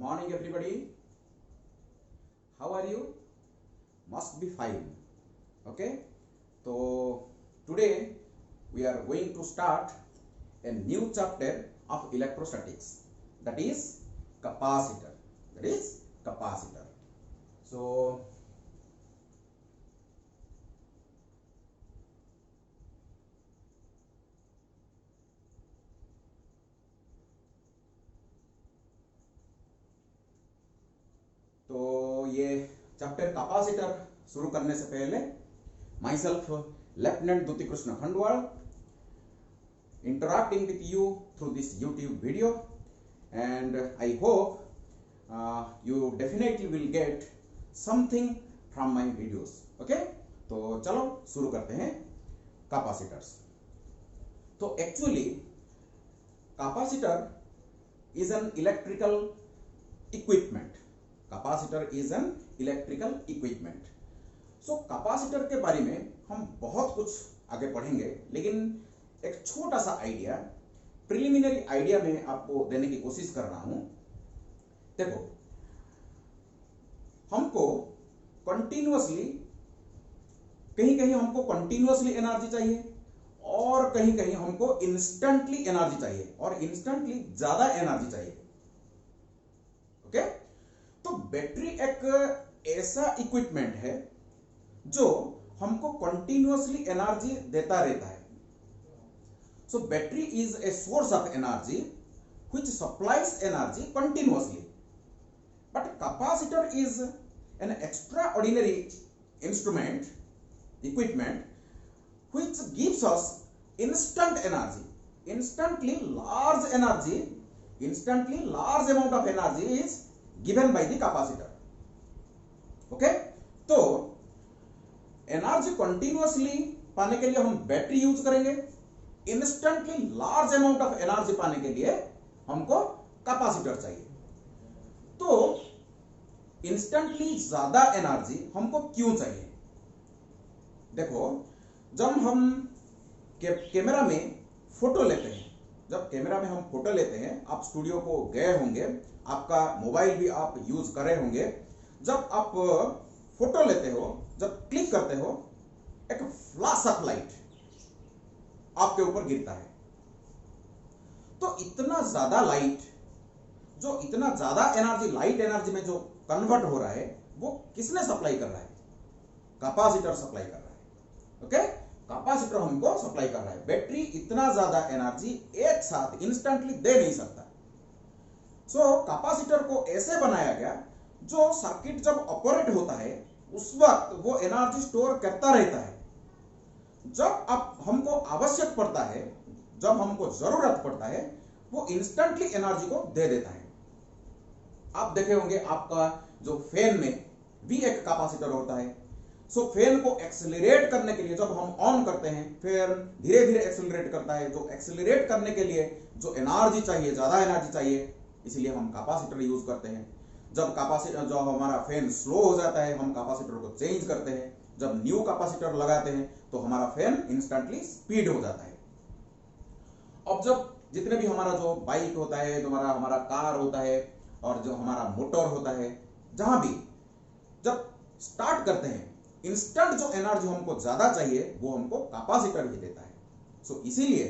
morning everybody. How are you? Must be fine. Okay, so today we are going to start a new chapter of electrostatics, that is capacitor. So ये chapter capacitor शुरू करने से पहले myself lieutenant Dyuti Krishna Khandwal interacting with you through this YouTube video, and I hope you definitely will get something from my videos. Okay, तो चलो शुरू करते हैं कैपेसिटर्स. तो actually capacitor is an electrical equipment. Capacitor is an electrical equipment. So capacitor के बारे में हम बहुत कुछ आगे पढ़ेंगे, लेकिन एक छोटा सा आइडिया, प्रिलिमिनरी आइडिया में आपको देने की कोशिश कर रहा हूं. देखो, हमको कंटिन्यूअसली कहीं कहीं हमको कंटिन्यूअसली एनर्जी चाहिए और कहीं कहीं हमको इंस्टेंटली एनर्जी चाहिए और इंस्टेंटली ज्यादा एनर्जी चाहिए. ओके, तो बैटरी एक ऐसा इक्विपमेंट है जो हमको कंटिन्यूअसली एनर्जी देता रहता है. सो battery is a source of energy which supplies energy continuously, but capacitor is an extra ordinary instrument equipment which gives us instant energy. instantly large amount of energy is given by the capacitor. Okay, तो energy continuously पाने के लिए हम battery use करेंगे, instantly large amount of energy पाने के लिए हमको कैपेसिटर चाहिए. तो इंस्टेंटली ज्यादा एनर्जी हमको क्यों चाहिए? देखो, जब हम कैमरा में फोटो लेते हैं, जब कैमरा में हम फोटो लेते हैं, आप स्टूडियो को गए होंगे, आपका मोबाइल भी आप यूज कर रहे होंगे. जब आप फोटो लेते हो, जब क्लिक करते हो, एक फ्लैश ऑफ लाइट आपके ऊपर गिरता है. तो इतना ज्यादा लाइट, जो इतना ज्यादा एनर्जी लाइट एनर्जी में जो कन्वर्ट हो रहा है, वो किसने सप्लाई कर रहा है? कैपेसिटर सप्लाई कर रहा है. ओके, कैपेसिटर हमको सप्लाई कर रहा है. बैटरी इतना ज्यादा एनर्जी एक साथ इंस्टेंटली दे नहीं सकता. सो कैपेसिटर को ऐसे बनाया गया, जो सर्किट जब ऑपरेट होता है उस वक्त वो एनर्जी स्टोर करता रहता है. जब आप हमको आवश्यक पड़ता है, जब हमको जरूरत पड़ता है, वो इंस्टेंटली एनर्जी को दे देता है. आप देखे होंगे, आपका जो फैन में भी एक कैपेसिटर होता है. सो फैन को एक्सेलरेट करने के लिए जब हम ऑन करते हैं, फैन धीरे धीरे एक्सेलरेट करता है. जो एक्सेलरेट करने के लिए जो एनर्जी चाहिए, ज्यादा एनर्जी चाहिए, इसलिए हम कैपेसिटर यूज करते हैं. जब कैपेसिटर, जब हमारा फैन स्लो हो जाता है, हम कैपेसिटर को चेंज करते हैं. जब न्यू कैपेसिटर लगाते हैं तो हमारा फैन इंस्टेंटली स्पीड हो जाता है. अब जब जितने भी हमारा जो बाइक होता है, जो हमारा कार होता है और जो हमारा मोटर होता है, जहां भी जब स्टार्ट करते हैं, इंस्टेंट जो एनर्जी हमको ज्यादा चाहिए वो हमको कैपेसिटर ही देता है. सो इसीलिए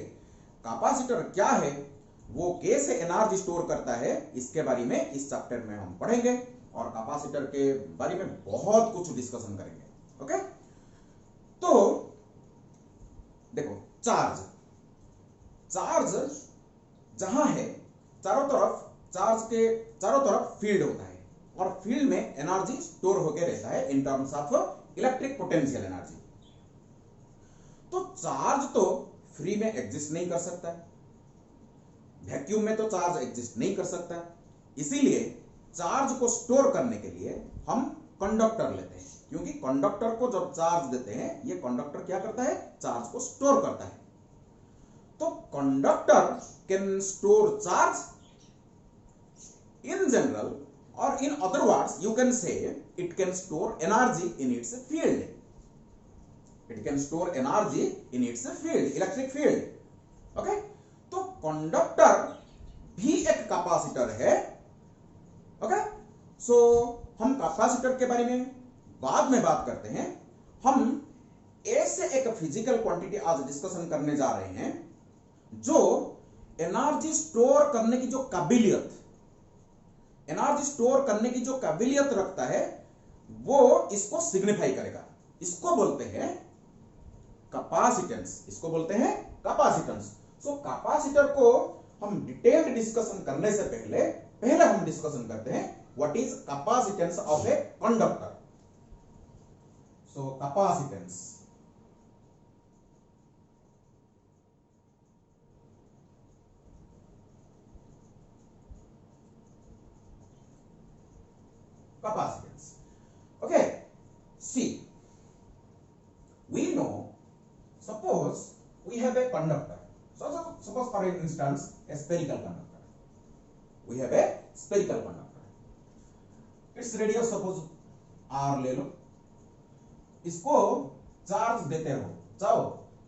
कैपेसिटर क्या है, वो कैसे एनर्जी स्टोर करता है, इसके बारे में इस चैप्टर में हम पढ़ेंगे और कैपेसिटर के बारे में बहुत कुछ डिस्कशन करेंगे. ओके, तो देखो, चार्ज जहां है, चार्ज के चारों तरफ फील्ड होता है और फील्ड में एनर्जी स्टोर होकर रहता है in terms of electric potential energy. तो चार्ज तो फ्री में एग्जिस्ट नहीं कर सकता, वैक्यूम में तो चार्ज एग्जिस्ट नहीं कर सकता. इसीलिए चार्ज को स्टोर करने के लिए हम कंडक्टर लेते हैं, क्योंकि कंडक्टर को जब चार्ज देते हैं, ये कंडक्टर क्या करता है? चार्ज को स्टोर करता है. तो conductor can store charge in general, or in other words you can say it can store energy in its field. It can store energy in its field, electric field. Okay, तो conductor भी एक capacitor है. सो हम capacitor के बारे में बाद में बात करते हैं। हम ऐसे एक फिजिकल क्वांटिटी आज डिस्कशन करने जा रहे हैं जो एनर्जी स्टोर करने की जो काबिलियत, एनर्जी स्टोर करने की जो काबिलियत रखता है वो इसको सिग्निफाई करेगा। इसको बोलते हैं कैपेसिटेंस, इसको बोलते हैं कैपेसिटेंस। सो कैपेसिटर को हम डिटेल्ड डिस्कशन करने से पहले हम डिस्कशन करते हैं what is capacitance of a conductor. So capacitance, capacitance. Okay, see, we know, suppose we have a conductor. So suppose for instance a spherical conductor. We have a spherical conductor. Its radius suppose r ले लो, इसको charge देते रहो, जाओ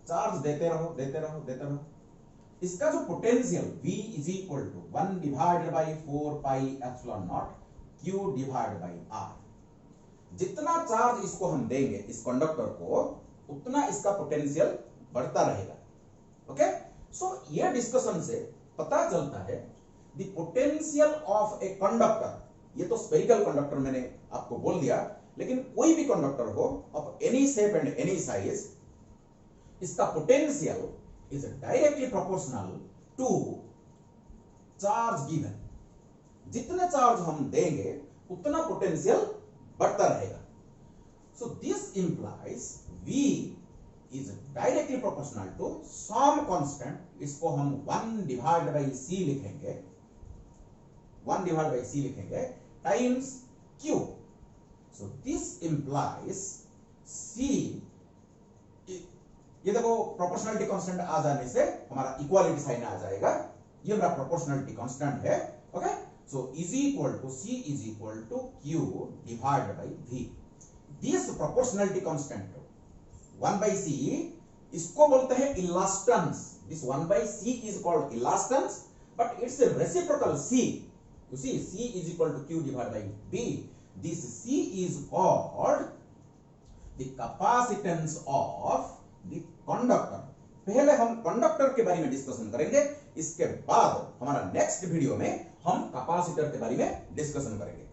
charge देते रहो देते रहो देते रहो। इसका जो potential V is equal to 1 divided by 4 pi epsilon not Q divide by R। जितना चार्ज इसको हम देंगे इस कंडक्टर को, उतना इसका पोटेंशियल बढ़ता रहेगा। ओके, सो ये डिस्कशन से पता चलता है the potential of a conductor. ये तो स्फेरिकल कंडक्टर मैंने आपको बोल दिया, लेकिन कोई भी कंडक्टर हो of any shape and any size, इसका potential is directly proportional to charge given. जितने चार्ज हम देंगे उतना पोटेंशियल बढ़ता रहेगा। So this implies V is directly proportional to some constant, इसको हम 1 डिवाइड बाई C लिखेंगे, 1 डिवाइड बाई C लिखेंगे times Q। So this implies C, ये देखो प्रोपोर्शनलिटी कांस्टेंट आ जाने से हमारा इक्वालिटी साइन आ जाएगा, ये मेरा प्रोपोर्शनलिटी कांस्टेंट है। Okay, so is equal to C is equal to Q divided by V. This proportionality constant 1 by C, इसको बोलते हैं elastance. This 1 by C is called elastance, but it's a reciprocal C. You see, C is equal to Q divided by V. This C is called the capacitance of the conductor. पहले हम conductor के बारे में discussion करेंगे, इसके बाद हमारा next video में हम कैपेसिटर के बारे में डिस्कशन करेंगे।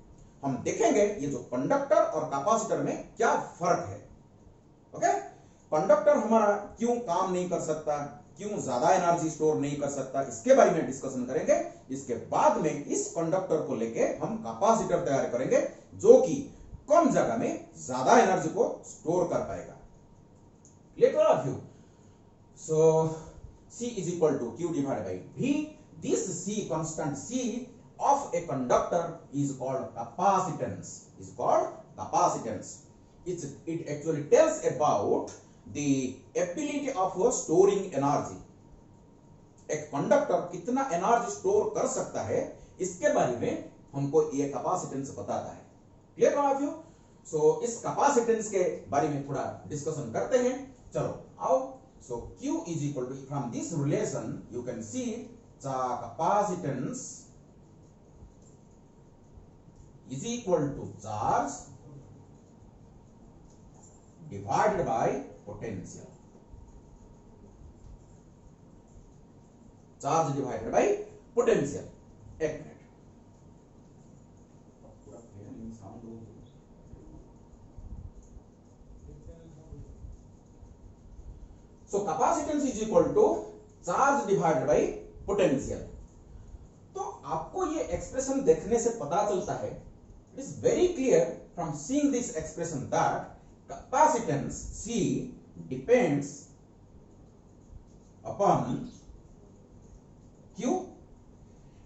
हम देखेंगे ये जो कंडक्टर और कैपेसिटर में क्या फर्क है। ओके, कंडक्टर हमारा क्यों काम नहीं कर सकता, क्यों ज्यादा एनर्जी स्टोर नहीं कर सकता, इसके बारे में डिस्कशन करेंगे। इसके बाद में इस कंडक्टर को लेके हम कैपेसिटर तैयार करेंगे जो कि कम जगह में ज्यादा एनर्जी को स्टोर कर पाएगा। Clear all of you? So C is equal to Q divided by V. This C, constant C of a conductor is called capacitance. Is called capacitance. It actually tells about the ability of storing energy. एक conductor कितना energy store कर सकता है, इसके बारे में हमको ये कैपेसिटेंस बताता है। Clear all of you? So इस कैपेसिटेंस के बारे में थोड़ा डिस्कशन करते हैं। चलो आओ। So Q is equal to, from this relation you can see the capacitance is equal to charge divided by potential. Charge divided by potential. एक minute, so capacitance is equal to charge divided by potential. तो आपको ये expression देखने से पता चलता है, it is very clear from seeing this expression that capacitance C depends upon Q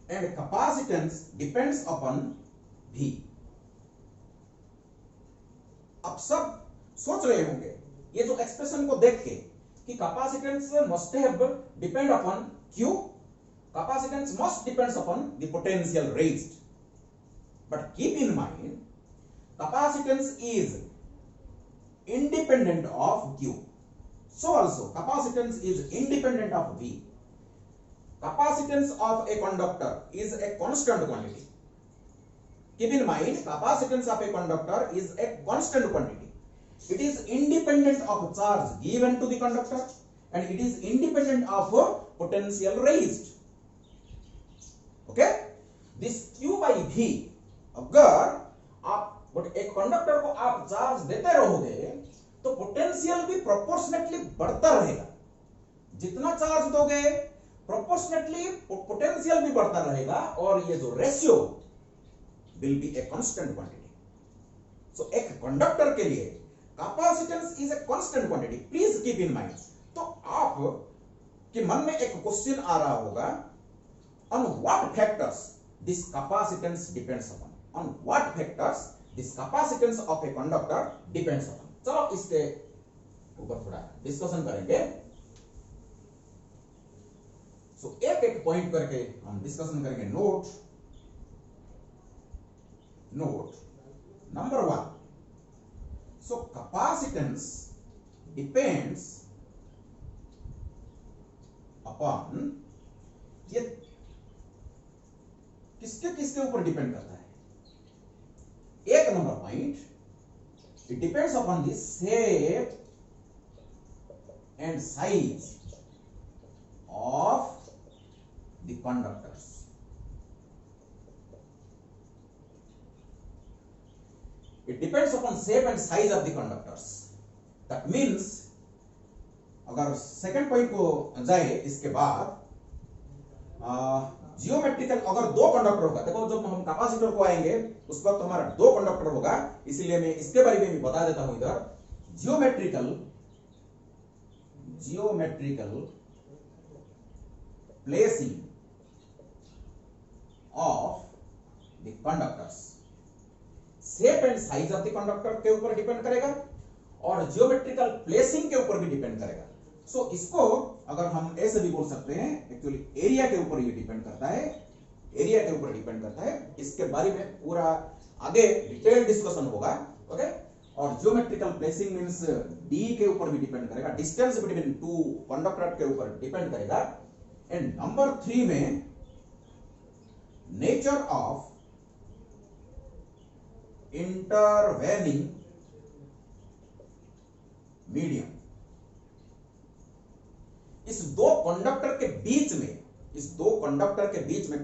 and capacitance depends upon V. आप सब सोच रहे होंगे ये जो एक्सप्रेशन को देख के कि capacitance must have depend upon Q, capacitance must depends upon the potential raised. But keep in mind, capacitance is independent of Q. So also capacitance is independent of V. Capacitance of a conductor is a constant quantity. keep in mind capacitance of a conductor is a constant quantity. It is independent of charge given to the conductor and it is independent of potential raised. Okay, this Q by V, अगर आप एक conductor को आप charge देते रहोगे तो potential भी proportionately बढ़ता रहेगा। जितना चार्ज दोगे प्रोपोर्शनेटली पोटेंशियल भी बढ़ता रहेगा और ये जो ratio will be a constant quantity. So एक कंडक्टर के लिए capacitance is a constant quantity, please keep in mind. तो आप के मन में एक क्वेश्चन आ रहा होगा, on what factors this capacitance depends upon, on what factors this capacitance of a conductor depends upon. चलो इसके ऊपर थोड़ा डिस्कशन करेंगे। सो एक एक पॉइंट करके हम डिस्कशन करेंगे। Note number 1, so capacitance depends upon, ये किसके किसके ऊपर डिपेंड करता है? एक number point, it depends upon the shape and size of the conductors. It depends upon shape and size of the conductors. That means अगर second point को जाए इसके बाद जियोमेट्रिकल, अगर दो कंडक्टर होगा, देखो जब हम कैपेसिटर को आएंगे उस वक्त हमारा दो कंडक्टर होगा, इसीलिए मैं इसके बारे में भी बता देता हूं। इधर geometrical placing of the conductors, shape and size of the conductor के ऊपर डिपेंड करेगा और जियोमेट्रिकल प्लेसिंग के ऊपर भी डिपेंड करेगा। सो इसको अगर हम ऐसे भी बोल सकते हैं, एक्चुअली एरिया के ऊपर ये डिपेंड करता है, एरिया के ऊपर डिपेंड करता है। इसके बारे में पूरा आगे डिटेल डिस्कशन होगा। ओके, और जियोमेट्रिकल प्लेसिंग मींस डी के ऊपर भी डिपेंड करेगा, डिस्टेंस बिटवीन टू कंडक्टर के ऊपर डिपेंड करेगा। एंड नंबर 3 में नेचर ऑफ इंटरवेनिंग मीडियम, इस दो कंडक्टर के बीच में, इस दो कंडक्टर के बीच में,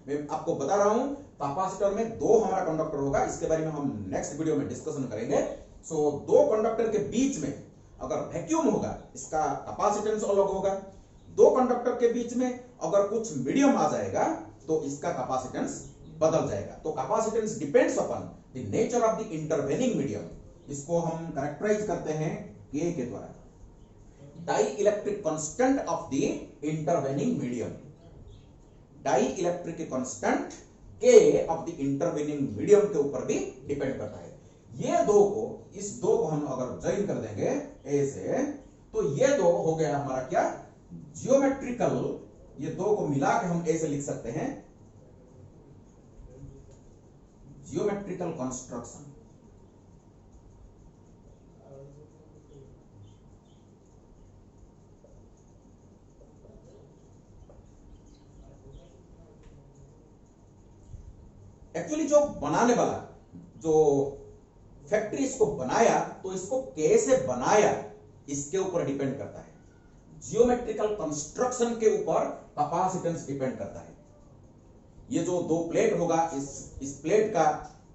मैं आपको बता रहा हूं कैपेसिटर में दो हमारा कंडक्टर होगा, इसके बारे में हम नेक्स्ट वीडियो में डिस्कशन करेंगे। सो दो कंडक्टर के बीच में अगर वैक्यूम होगा इसका कैपेसिटेंस अलग होगा, दो कंडक्टर के बीच में अगर कुछ मीडियम आ जाएगा तो इसका कैपेसिटेंस बदल जाएगा। तो capacitance depends upon the nature of the intervening medium. इसको हम कैरेक्टराइज करते हैं के द्वारा, dielectric constant of the intervening medium. Dielectric constant K of the intervening medium के ऊपर भी डिपेंड करता है। ये दो को, इस दो को हम अगर ज्वाइन कर देंगे ऐसे, तो ये दो हो गया हमारा क्या, जियोमेट्रिकल। ये दो को मिला के हम ऐसे लिख सकते हैं, जियोमेट्रिकल कंस्ट्रक्शन। एक्चुअली जो बनाने वाला, जो फैक्ट्री इसको बनाया, तो इसको कैसे बनाया इसके ऊपर डिपेंड करता है। जियोमेट्रिकल कंस्ट्रक्शन के ऊपर कैपेसिटेंस डिपेंड करता है। ये जो दो प्लेट होगा, इस प्लेट का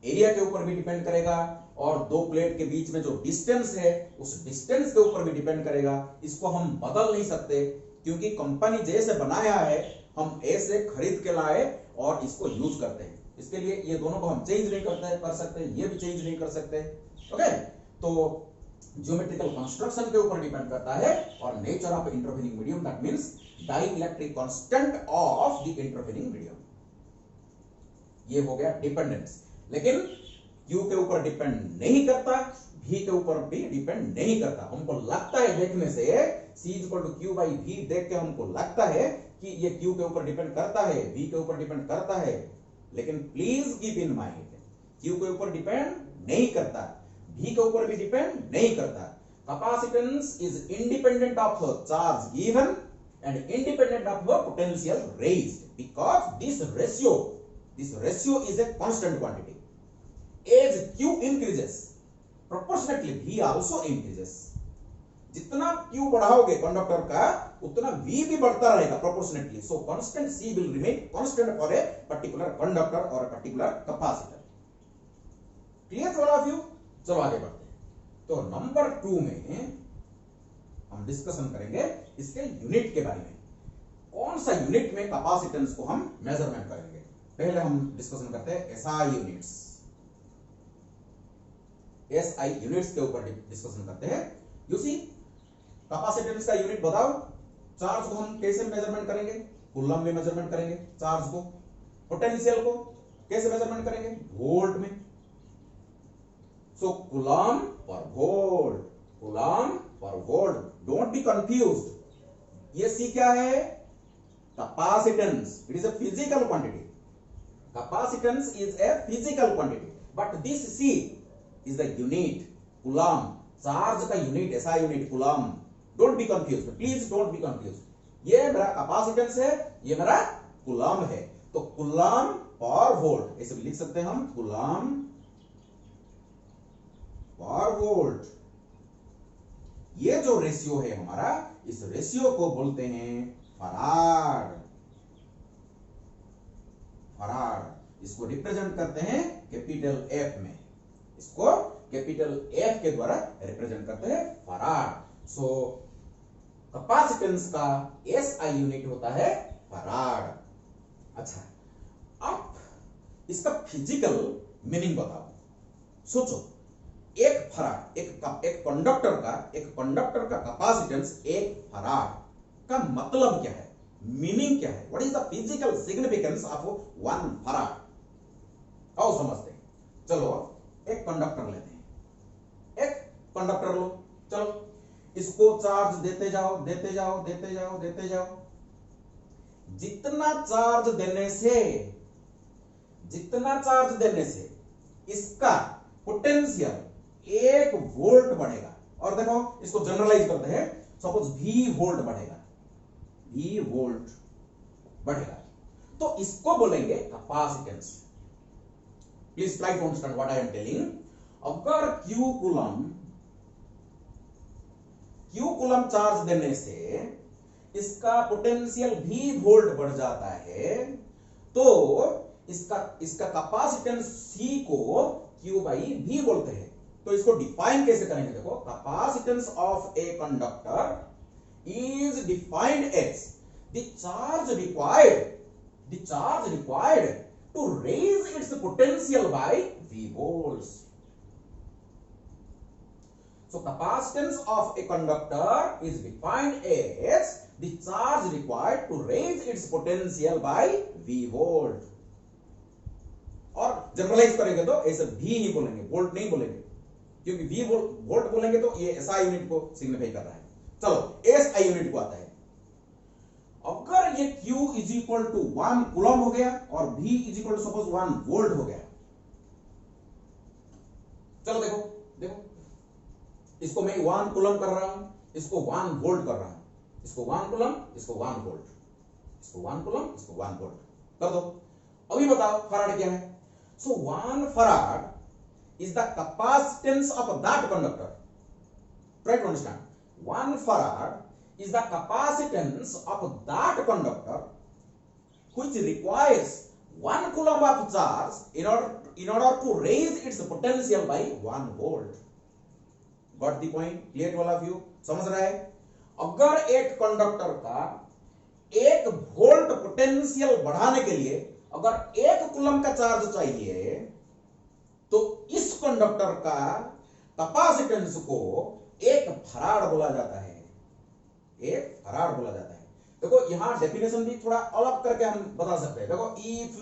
एरिया के ऊपर भी डिपेंड करेगा और दो प्लेट के बीच में जो डिस्टेंस है उस डिस्टेंस के ऊपर भी डिपेंड करेगा। इसको हम बदल नहीं सकते क्योंकि कंपनी जैसे बनाया है हम ऐसे खरीद के लाए और इसको यूज करते हैं। इसके लिए ये दोनों को हम चेंज नहीं कर सकते, ये भी चेंज नहीं कर सकते। ओके, तो जियोमेट्रिकल कंस्ट्रक्शन के ऊपर डिपेंड करता है और nature of intervening medium, that means dielectric constant of the intervening medium. ये हो गया डिपेंडेंस। लेकिन Q के ऊपर डिपेंड नहीं करता, V के ऊपर भी डिपेंड नहीं करता। हमको लगता है देखने से C = Q/V देख के हमको लगता है कि ये Q के ऊपर डिपेंड करता है, V के ऊपर डिपेंड करता है, लेकिन please keep in mind Q के ऊपर डिपेंड नहीं करता, V के ऊपर भी डिपेंड नहीं करता। Capacitance is independent of charge given and independent of the potential raised, because this ratio this ratio is a constant quantity. As Q increases proportionately V also increases. जितना Q बढ़ाओगे conductor का उतना V भी बढ़ता रहेगा proportionately. So constant C will remain constant for a particular conductor और a particular capacitor. Clear for all of you? चलो आगे बढ़ते हैं। तो नंबर 2 में हम डिस्कशन करेंगे इसके यूनिट के बारे में। कौन सा यूनिट में कैपेसिटेंस को हम मेजरमेंट करेंगे? पहले हम डिस्कशन करते हैं SI यूनिट्स। SI यूनिट्स के ऊपर डिस्कशन करते हैं। यू सी कैपेसिटेंस का यूनिट बताओ। चार्ज को हम कैसे मेजरमेंट करेंगे? कूलम में मेजरमेंट करेंगे चार्ज को। पोटेंशियल को कैसे मेजरमेंट करेंगे? वोल्ट में। So coulomb per volt, coulomb per volt. Don't be confused. ये C क्या है? Capacitance. It is a physical quantity. Capacitance is a physical quantity, but this C is the unit, coulomb. Charge का unit, SI unit, coulomb. Don't be confused. Please don't be confused. ये मेरा capacitance है, ये मेरा coulomb है। तो coulomb per volt ऐसे भी लिख सकते हैं हम, coulomb per volt। ये जो रेशियो है हमारा, इस रेशियो को बोलते हैं फराड। फराड इसको रिप्रेजेंट करते हैं कैपिटल F में। इसको कैपिटल F के द्वारा रिप्रेजेंट करते हैं फराड। सो कैपेसिटेंस का SI यूनिट होता है फराड। अच्छा, अब इसका फिजिकल मीनिंग बताओ। सोचो, एक फराड, एक कंडक्टर का कैपेसिटेंस 1 फराड का मतलब क्या है? मीनिंग क्या है? What is the physical significance of 1 farad? आओ समझते हैं। चलो एक कंडक्टर लेते हैं। एक कंडक्टर लो, चलो इसको चार्ज देते जाओ, देते जाओ, देते जाओ, देते जाओ। जितना चार्ज देने से इसका पोटेंशियल 1 वोल्ट बढ़ेगा। और देखो इसको जनरलाइज करते हैं। सपोज V वोल्ट बढ़ेगा, V वोल्ट बढ़ेगा, तो इसको बोलेंगे capacitance. Please try to understand what I am telling. अगर Q कूलम चार्ज देने से इसका पोटेंशियल V वोल्ट बढ़ जाता है, तो इसका कैपेसिटेंस C को Q बाई V बोलते हैं। तो इसको डिफाइन कैसे करेंगे? देखो, capacitance of a conductor is defined as the charge required to raise its potential by V volts. So capacitance of a conductor is defined as the charge required to raise its potential by V volt. और generalise करेंगे तो ऐसे V ही बोलेंगे, volt नहीं बोलेंगे, क्योंकि V volt बोलेंगे तो ये SI यूनिट को सिग्निफाई कर रहा है। चलो SI यूनिट को आता है। अगर ये Q is equal to 1 coulomb हो गया और V is equal to suppose 1 volt हो गया। चलो देखो इसको मैं 1 कूलम कर रहा हूं, इसको 1 वोल्ट कर रहा हूं। इसको 1 कूलम, इसको 1 वोल्ट, इसको 1 कूलम, इसको 1 वोल्ट कर दो। अभी बताओ फराड क्या है? So 1 farad is the capacitance of that conductor. Try to understand. 1 farad is the capacitance of that conductor which requires 1 coulomb of charge in order to raise its potential by 1 volt. Got the point? Clear to all of you? समझ रहा है? अगर एक conductor का 1 volt potential बढ़ाने के लिए अगर 1 कूलम का चार्ज चाहिए, तो इस कंडक्टर का कैपेसिटेंस को 1 फराड बोला जाता है। 1 फराड बोला जाता है। देखो यहां डेफिनेशन भी थोड़ा अलग करके हम बता सकते हैं। देखो, if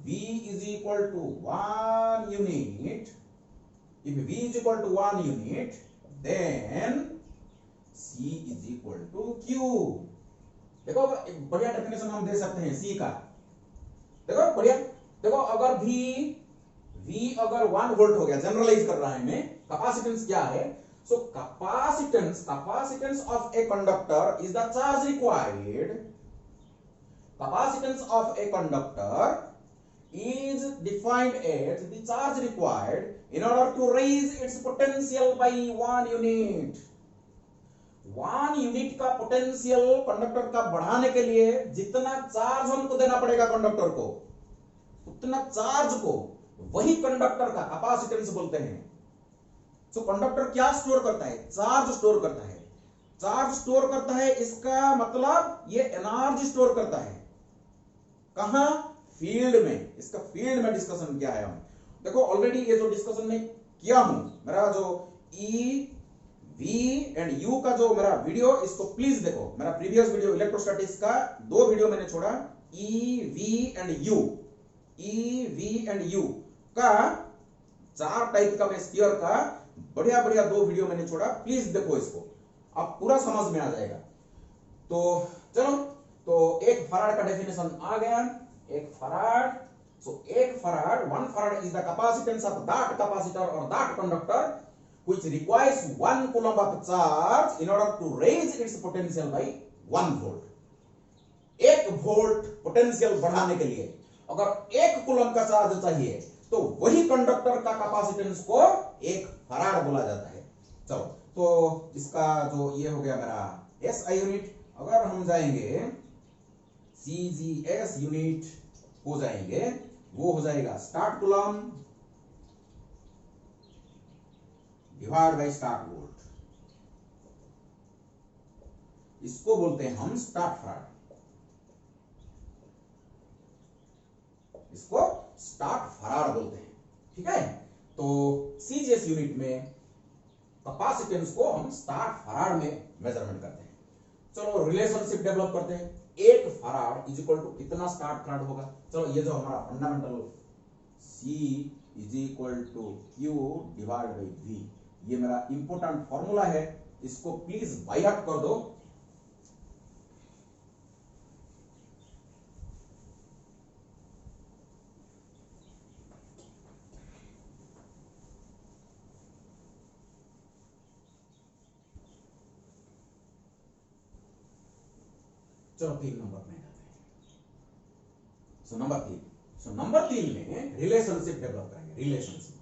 V is equal to 1 unit, if V is equal to 1 unit, then C is equal to Q। देखो एक बढ़िया डेफिनेशन हम दे सकते हैं C का। देखो बढ़िया, देखो अगर V अगर 1 वोल्ट हो गया, जनरलाइज कर रहा है मैं, कैपेसिटेंस क्या है? So capacitance of a conductor is the charge required. Capacitance of a conductor is defined as the charge required in order to raise its potential by 1 unit. 1 unit का potential conductor का बढ़ाने के लिए जितना charge हमको देना पड़ेगा conductor को, उतना चार्ज को वही कंडक्टर का कैपेसिटेंस बोलते हैं। तो कंडक्टर क्या स्टोर करता है? चार्ज स्टोर करता है। चार्ज स्टोर करता है, इसका मतलब ये एनर्जी स्टोर करता है। कहां? फील्ड में। इसका फील्ड में डिस्कशन किया है हम। देखो ऑलरेडी ये जो डिस्कशन में किया हूं, मेरा जो ई वी एंड यू का जो मेरा वीडियो, इसको प्लीज देखो। मेरा प्रीवियस वीडियो इलेक्ट्रोस्टैटिक्स का 2 वीडियो मैंने छोड़ा, E V and you, E V and you का 4 टाइप का मैं स्फीयर का बढ़िया बढ़िया 2 वीडियो मैंने छोड़ा, प्लीज देखो इसको, अब पूरा समझ में आ जाएगा। तो चलो, तो 1 फराड का डेफिनेशन आ गया। 1 farad, so 1 farad, 1 farad is the capacitance of that capacitor और that conductor which requires 1 coulomb of charge in order to raise its potential by 1 volt. 1 volt potential बढ़ाने के लिए अगर 1 कूलम का चार्ज चाहिए तो वही कंडक्टर का कैपेसिटेंस को 1 फराड बोला जाता है। चलो, तो इसका जो ये हो गया मेरा एसआई यूनिट। अगर हम जाएंगे सीजीएस यूनिट हो जाएंगे, वो हो जाएगा start coulomb divide by start volt. इसको बोलते हैं हम स्टार्ट फराड, इसको स्टार्ट फराड बोलते हैं। ठीक है, तो सीजीएस यूनिट में कैपेसिटेंस को हम स्टार्ट फराड में मेजरमेंट करते हैं। चलो रिलेशनशिप डेवलप करते हैं। 1 फराड इज इक्वल टू कितना स्टार्ट फराड होगा? चलो, ये जो हमारा fundamental C is equal to Q divide by V, ये मेरा इंपोर्टेंट फॉर्मूला है, इसको प्लीज बाय हार्ट कर दो। चलो 3 नंबर में आते हैं। नंबर 3 में रिलेशनशिप डेवलप करेंगे। Relationship,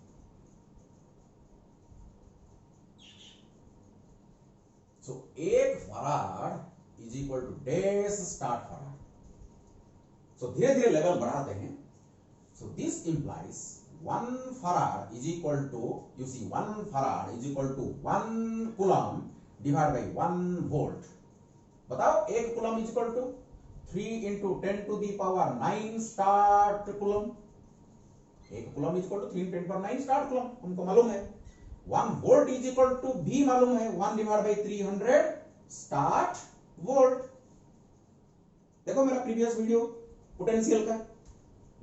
so 1 farad is equal to dash statfarad. So धीरे धीरे लेवल बढ़ाते हैं। So this implies 1 farad is equal to, you see 1 farad is equal to 1 coulomb divide by 1 volt. बताओ, 1 coulomb is equal to 3 into 10 to the power 9 statcoulomb. 1 coulomb is equal to 3 10 पर 9 start coulomb, हमको मालूम है। 1 volt is equal to भी मालूम है, 1 divide by 300 stat volt. देखो मेरा प्रीवियस वीडियो पोटेंशियल का,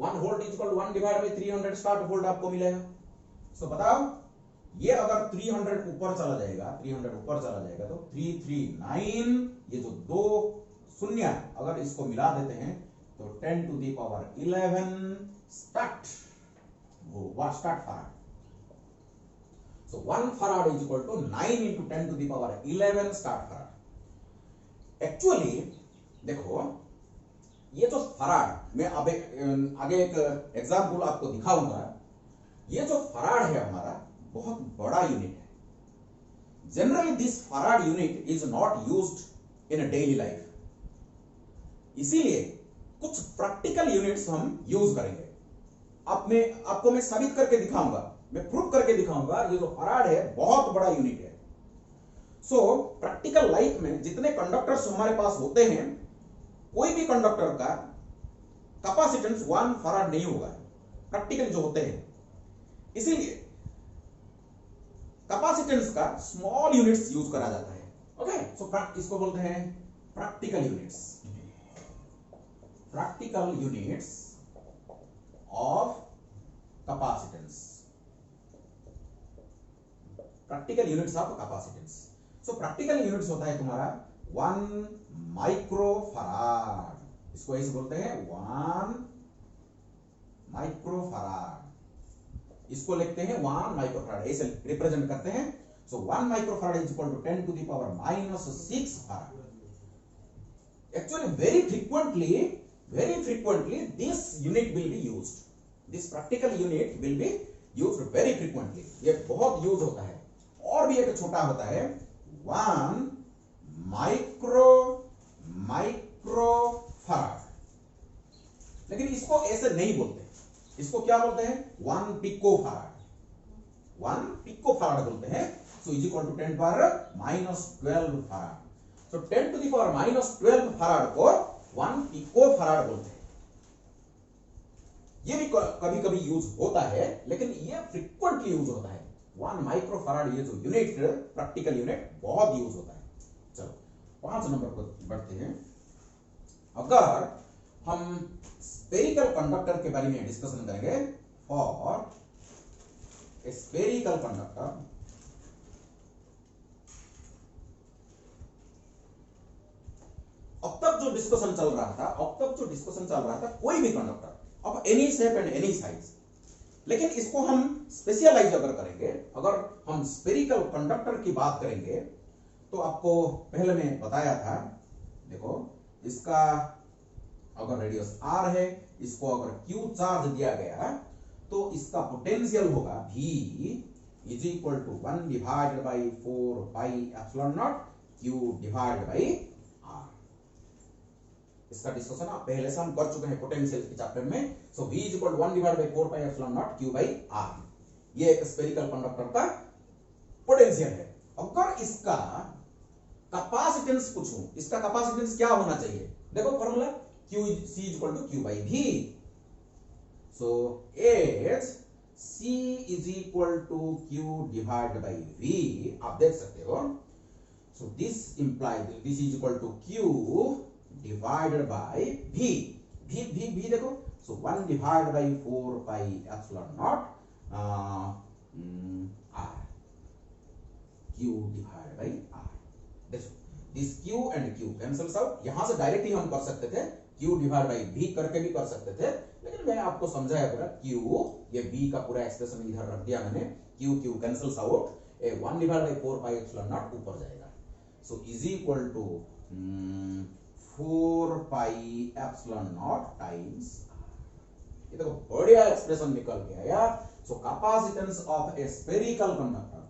1 volt is equal to 1 divide by 300 stat volt आपको मिलेगा। सो बताओ, ये अगर 300 ऊपर चला जाएगा, 300 ऊपर चला जाएगा तो 339, ये जो 2 शून्य अगर इसको मिला देते हैं तो 10 to the power 11 स्टार्ट, वो start farad. So 1 farad is equal to 9 into 10 to the power 11 stat farad. Actually देखो, ये जो फराड, मैं अब आगे एक एग्जांपल आपको दिखाऊंगा। ये जो फराड है हमारा बहुत बड़ा यूनिट है। Generally this farad unit is not used in a daily life, इसीलिए कुछ प्रैक्टिकल यूनिट्स हम यूज करेंगे। आपको मैं साबित करके दिखाऊंगा, मैं प्रूव करके दिखाऊंगा। ये जो फराड है बहुत बड़ा यूनिट है। सो प्रैक्टिकल लाइफ में जितने कंडक्टर्स हमारे पास होते हैं, कोई भी कंडक्टर का कैपेसिटेंस 1 फराड नहीं होगा, प्रैक्टिकल जो होते हैं। इसीलिए कैपेसिटेंस का स्मॉल यूनिट्स यूज करा जाता है। ओके, सो इसको बोलते हैं practical units, practical units of capacitance, practical units of capacitance। so practical units होता है तुम्हारा 1 माइक्रोफराड, इसको ऐसे बोलते हैं 1 माइक्रोफराड, इसको लिखते हैं 1 माइक्रोफराड, ऐसे रिप्रेजेंट करते हैं। so 1 microfarad is equal to 10 to the power -6 farad. actually very frequently this unit will be used, this practical unit will be used very frequently, ये बहुत यूज होता है। और भी एक छोटा होता है 1 माइक्रोफैराड, लेकिन इसको ऐसे नहीं बोलते, इसको क्या बोलते हैं 1 पिकोफैराड, 1 पिकोफैराड बोलते हैं। So is equal to 10 power -12 farad. So 10 to the power -12 farad को 1 पिकोफैराड बोलते हैं। ये भी कभी कभी यूज होता है, लेकिन ये फ्रीक्वेंटली यूज होता है। 1 माइक्रोफैराड ये जो यूनिट, प्रैक्टिकल यूनिट बहुत यूज होता है। चलो 5 नंबर पर बढ़ते हैं। अगर हम स्फेरिकल कंडक्टर के बारे में डिस्कशन करेंगे, और स्फेरिकल कंडक्टर, अब तक जो डिस्कशन चल रहा था, कोई भी conductor of any shape and any size, लेकिन इसको हम स्पेशलाइज अगर करेंगे, अगर हम स्फेरिकल कंडक्टर की बात करेंगे, तो आपको पहले मैं बताया था, देखो इसका अगर रेडियस r है, इसको अगर q चार्ज दिया गया, तो इसका पोटेंशियल होगा v is equal to 1 divided by 4 pi epsilon not q divided by r। इसका डिस्कशन आप पहले से हम कर चुके हैं पोटेंशियल के चैप्टर में। So v is equal to 1 divided by 4 pi epsilon not q by r, ये एक स्फेरिकल कंडक्टर का पोटेंशियल है। अगर इसका कैपेसिटेंस पूछूं, इसका कैपेसिटेंस क्या होना चाहिए, देखो formula q c is equal to q by v। So as c is equal to q divided by v, आप देख सकते हो। So this implies this is equal to q divided by v, v देखो। So 1 divided by 4 pi epsilon nought r, q divided by r। देखो this q and q cancels out, यहां से directly हम कर सकते थे, q डिवाइड बाई v करके भी कर सकते थे, लेकिन मैं आपको समझाया पूरा q, ये v का पूरा एक्सप्रेशन इधर रख दिया मैंने, q cancels out, 1 divide by 4 pi epsilon naught ऊपर जाएगा। So is equal to 4 pi epsilon naught times, ये देखो बढ़िया एक्सप्रेशन निकल के आया। So capacitance of a spherical conductor,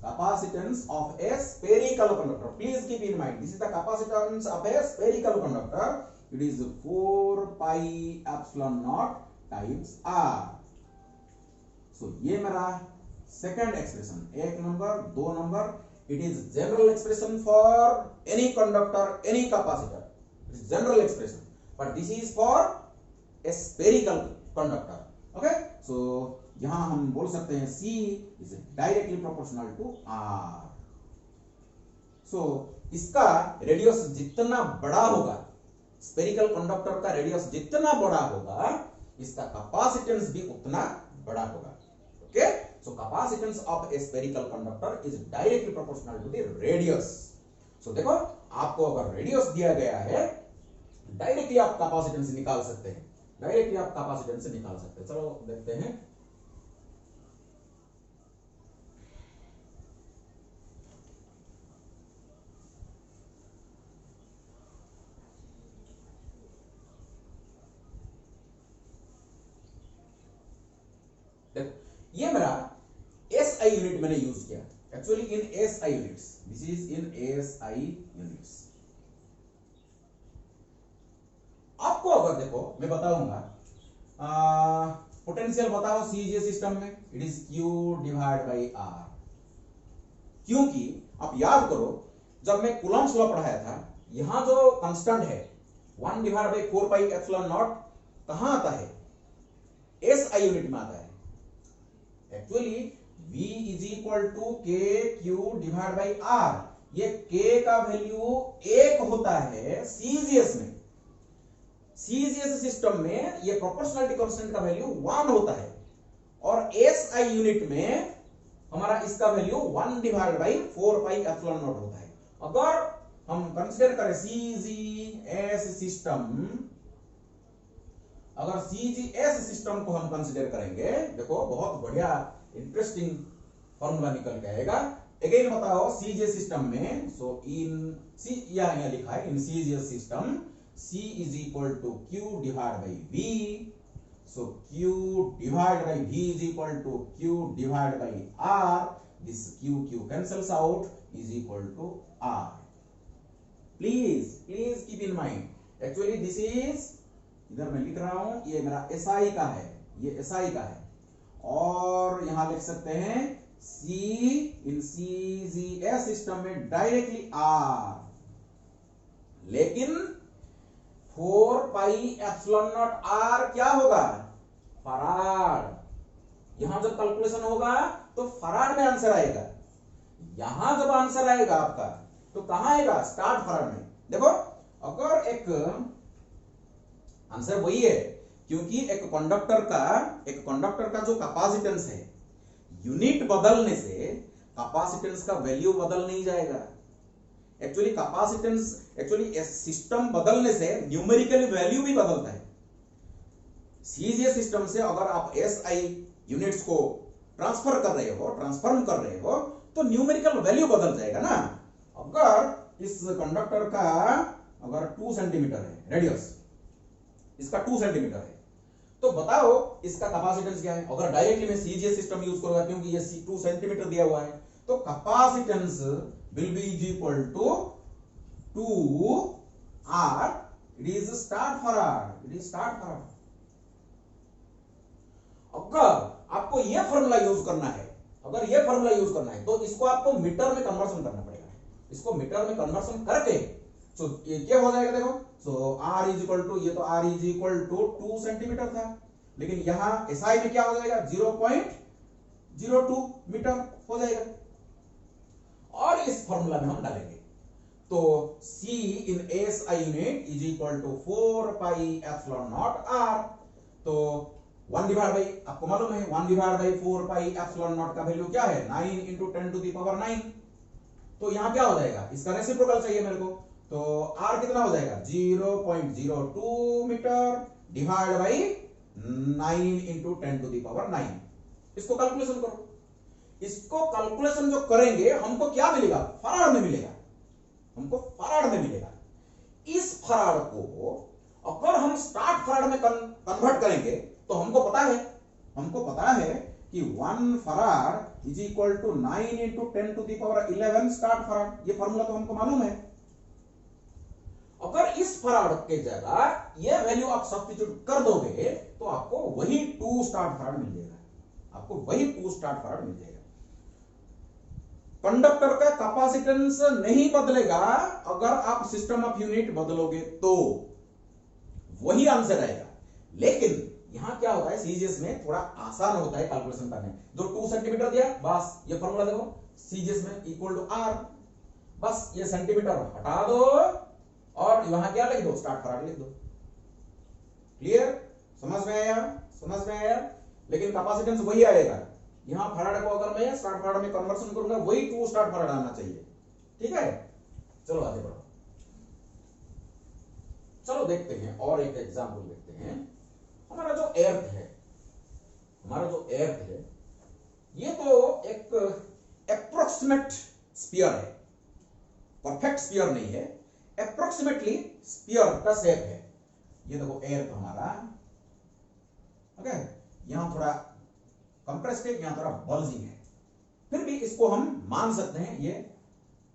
capacitance of a spherical conductor, please keep in mind, this is the capacitance of a spherical conductor, it is 4 pi epsilon naught times r। so ये मेरा second expression, 1 number 2 number, it is general expression for any conductor, any capacitor, it is general expression, but this is for a spherical conductor, okay। so यहां हम बोल सकते हैं C is directly proportional to R। सो इसका radius जितना बड़ा होगा, spherical conductor का रेडियस जितना बड़ा होगा, इसका कैपेसिटेंस भी उतना बड़ा होगा, okay. So capacitance of a spherical conductor is directly proportional to the radius. So देखो आपको अगर रेडियस दिया गया है, डायरेक्टली आप कैपेसिटेंस निकाल सकते हैं, डायरेक्टली आप कैपेसिटेंस निकाल सकते हैं। चलो देखते हैं। ये मेरा SI यूनिट मैंने यूज किया, actually in SI units, this is in SI units. आपको अगर देखो मैं बताऊंगा, पोटेंशियल बताओ सीजीए सिस्टम में, it is Q divide by R। क्योंकि आप याद करो जब मैं कूलम्ब्स लॉ पढ़ाया था, यहां जो कांस्टेंट है 1 divide by 4 pi epsilon nought कहां आता है, SI यूनिट में आता है। Actually V is equal to K Q divide by R, ये K का वैल्यू 1 होता है सीजीएस में, सीजीएस सिस्टम में ये प्रोपोर्शनलिटी कांस्टेंट का वैल्यू 1 होता है, और SI यूनिट में हमारा इसका value 1 divide by 4 pi epsilon not होता है। अगर हम कंसीडर करें CGS सिस्टम, अगर CGS सिस्टम को हम कंसीडर करेंगे, देखो बहुत बढ़िया इंटरेस्टिंग फॉर्मूला निकल के आएगा। अगेन बताओ CGS सिस्टम में, सो इन सी यहां लिखा है, in CGS system C is equal to Q divide by V। So Q divided by V is equal to Q divided by R. This Q cancels out, is equal to R. Please keep in mind, actually this is, इधर मैं लिख रहा हूं, ये मेरा SI का है, ये SI का है, और यहां लिख सकते हैं C इन CGS सिस्टम में डायरेक्टली R, लेकिन 4 पाई एप्सिलॉन नॉट R क्या होगा? फराड। यहां जब कैलकुलेशन होगा तो फराड में आंसर आएगा। यहां जब आंसर आएगा आपका तो कहां आएगा? स्टार्ट फराड में। देखो, अगर एक आंसर वही है, क्योंकि एक कंडक्टर का जो कैपेसिटेंस है, यूनिट बदलने से कैपेसिटेंस का वैल्यू बदल नहीं जाएगा। एक्चुअली सिस्टम बदलने से न्यूमेरिकल वैल्यू भी बदलता है। सीजीएस सिस्टम से अगर आप एसआई यूनिट्स को ट्रांसफॉर्म कर रहे हो तो न्यूमेरिकल वैल्यू बदल जाएगा ना। अगर इस कंडक्टर का अगर 2 सेंटीमीटर है रेडियस, इसका 2 सेंटीमीटर है, तो बताओ इसका कैपेसिटेंस क्या है? अगर डायरेक्टली मैं सीजीएस सिस्टम यूज करूंगा, क्योंकि ये 2 सेंटीमीटर दिया हुआ है, तो capacitance will be is equal to 2R, it is stat farad. अगर आपको ये फॉर्मूला यूज करना है, तो इसको आपको मीटर में कन्वर्सन करना पड़ेगा। इसको मीटर में कन्वर्सन करके तो ये क्या हो जाएगा? देखो, so R is equal to, ये तो R is equal to 2 centimetre था, लेकिन यहां SI में क्या हो जाएगा? 0.02 मीटर हो जाएगा। और इस फॉर्मूला में हम डालेंगे तो C in SI unit is equal to 4 pi epsilon nought R। तो 1 डिवाइड बाई, आपको मालूम है 1 divide by 4 pi epsilon nought का वैल्यू क्या है? 9 इंटू 10 टू द पावर 9। तो यहां क्या हो जाएगा? इसका रेसिप्रोकल चाहिए मेरे को, तो R कितना हो जाएगा? 0.02 metre divide by 9 into 10 to the power 9। इसको कैलकुलेशन करो। इसको कैलकुलेशन जो करेंगे हमको क्या मिलेगा? फराड में मिलेगा। इस फराड को अगर हम स्टार्ट फराड में कन्वर्ट करेंगे तो हमको पता है कि 1 farad is equal to 9 into 10 to the power 11 stat farad. ये फॉर्मूला तो हमको मालूम है। अगर इस फराड के जगह ये वैल्यू आप सब्स्टिट्यूट कर दोगे तो आपको वही 2 स्टार्ट फराड मिल जाएगा। कंडक्टर का कैपेसिटेंस नहीं बदलेगा, अगर आप सिस्टम ऑफ यूनिट बदलोगे तो वही आंसर आएगा। लेकिन यहां क्या होता है, सीजीएस में थोड़ा आसान होता है कैलकुलेशन करने। जो 2 सेंटीमीटर दिया, बस ये फॉर्मूला देखो, सीजीएस में इक्वल टू R, बस ये सेंटीमीटर हटा दो और वहां क्या लिख दो? स्टार्ट फराड लिख दो। क्लियर? समझ में आया? लेकिन कैपेसिटेंस वही आएगा। यहां फराड को अगर मैं स्टार्ट फराड में कन्वर्सन करूंगा, वही 2 स्टार्ट फराड आना चाहिए। ठीक है, चलो आगे बढ़ो। चलो देखते हैं और एक एग्जांपल देखते हैं। हमारा जो एर्थ है, ये तो एक एप्रोक्सीमेट स्फीयर है, परफेक्ट स्फीयर नहीं है, एप्रोक्सीमेटली स्फीयर का शेप है। ये देखो एर्थ हमारा, ओके, यहां थोड़ा कंप्रेस्ड है, यहां थोड़ा बल्जिंग है, फिर भी इसको हम मान सकते हैं ये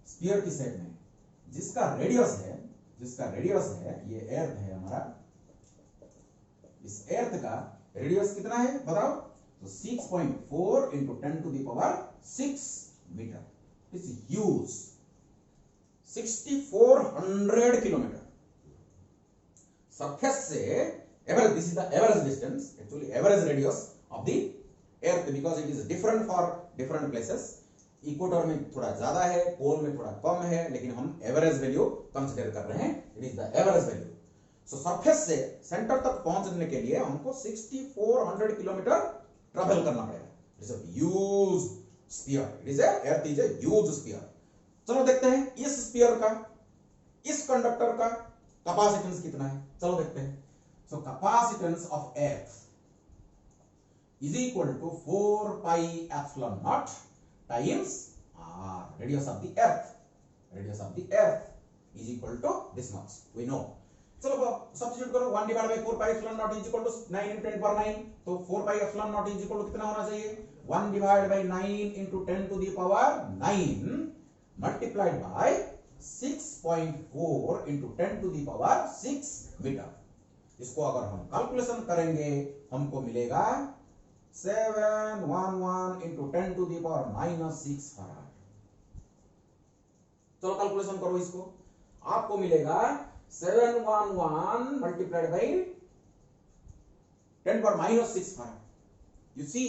स्फीयर की शेप में। जिसका रेडियस है, ये एर्थ है हमारा। इस एर्थ का रेडियस कितना है बताओ? तो 6.4 into 10 to the power 6 metre. It's huge, 6400 kilometre. Surface से average, this is the average distance, actually average radius of the earth, because it is different for different places. Equator में थोड़ा ज्यादा है, पोल में थोड़ा कम है, लेकिन हम एवरेज वैल्यू कंसीडर कर रहे हैं। It is the average value. So surface से सेंटर तक पहुंचने के लिए हमको 6400 किलोमीटर ट्रैवल करना पड़ेगा। It is a huge sphere, earth is a huge sphere. चलो देखते हैं इस स्फीयर का, इस कंडक्टर का कैपेसिटेंस कितना है। चलो देखते हैं। So capacitance of earth is equal to 4 pi epsilon naught times R, radius of the earth is equal to this much, we know. चलो सब्स्टिट्यूट करो, 1 divide by 4 pi epsilon nought is equal to 9 × 10 power 9, तो 4 pi epsilon nought is equal to कितना होना चाहिए, 1 divide by 9 × 10 to the power 9 multiplied by 6.4 × 10 to the power 6 metre. इसको अगर हम calculation करेंगे हमको मिलेगा 711 × 10 टू द पावर -6 फराड। चलो कैलकुलेशन करो इसको, आपको मिलेगा 711 multiplied by 10 power -6 farad. You see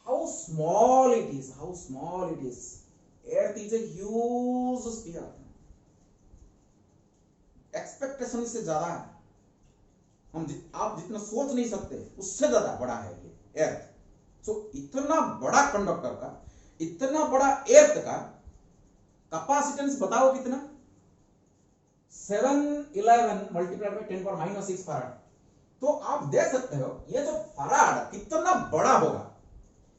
how small it is, how small it is. Earth is a huge sphere. Expectation से ज्यादा है, आप जितना सोच नहीं सकते उससे ज्यादा बड़ा है ये एर्थ। सो इतना बड़ा कंडक्टर का, इतना बड़ा एर्थ का कैपेसिटेंस बताओ कितना, 711 मल्टीप्लाइड बाई 10 पावर -6 फराड। तो आप देख सकते हो ये जो फराड कितना बड़ा होगा।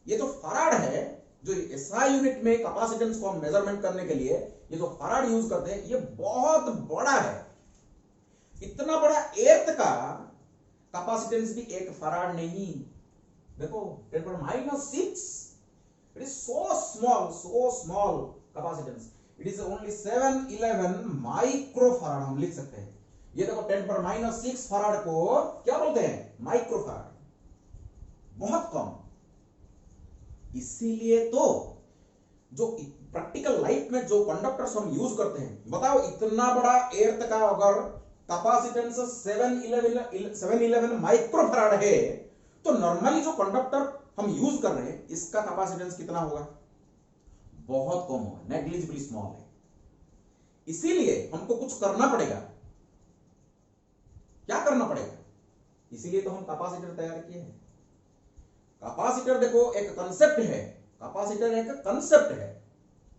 ये जो फराड है, जो एसआई यूनिट में कैपेसिटेंस को हम मेजरमेंट करने के लिए ये जो फराड यूज करते हैं, ये बहुत बड़ा है। इतना बड़ा एर्थ का कैपेसिटेंस भी एक फराड नहीं। देखो 10 power -6, it is so small capacitance, it is only 711 microfarad हम लिख सकते हैं। ये देखो 10 पावर -6 फराड को क्या बोलते हैं, माइक्रोफराड, बहुत कम। इसीलिए तो जो प्रैक्टिकल लाइफ में जो कंडक्टर्स हम यूज करते हैं, बताओ इतना बड़ा एर्थ का अगर कैपेसिटेंस 711 माइक्रोफराड है, तो नॉर्मली जो कंडक्टर हम यूज कर रहे हैं इसका कैपेसिटेंस कितना होगा, बहुत कम होगा, नेग्लिजिबली स्मॉल है। इसीलिए हमको कुछ करना पड़ेगा। क्या करना पड़ेगा, इसीलिए तो हम कैपेसिटर तैयार किए हैं। कैपेसिटर देखो एक कंसेप्ट है, कैपेसिटर एक कंसेप्ट है,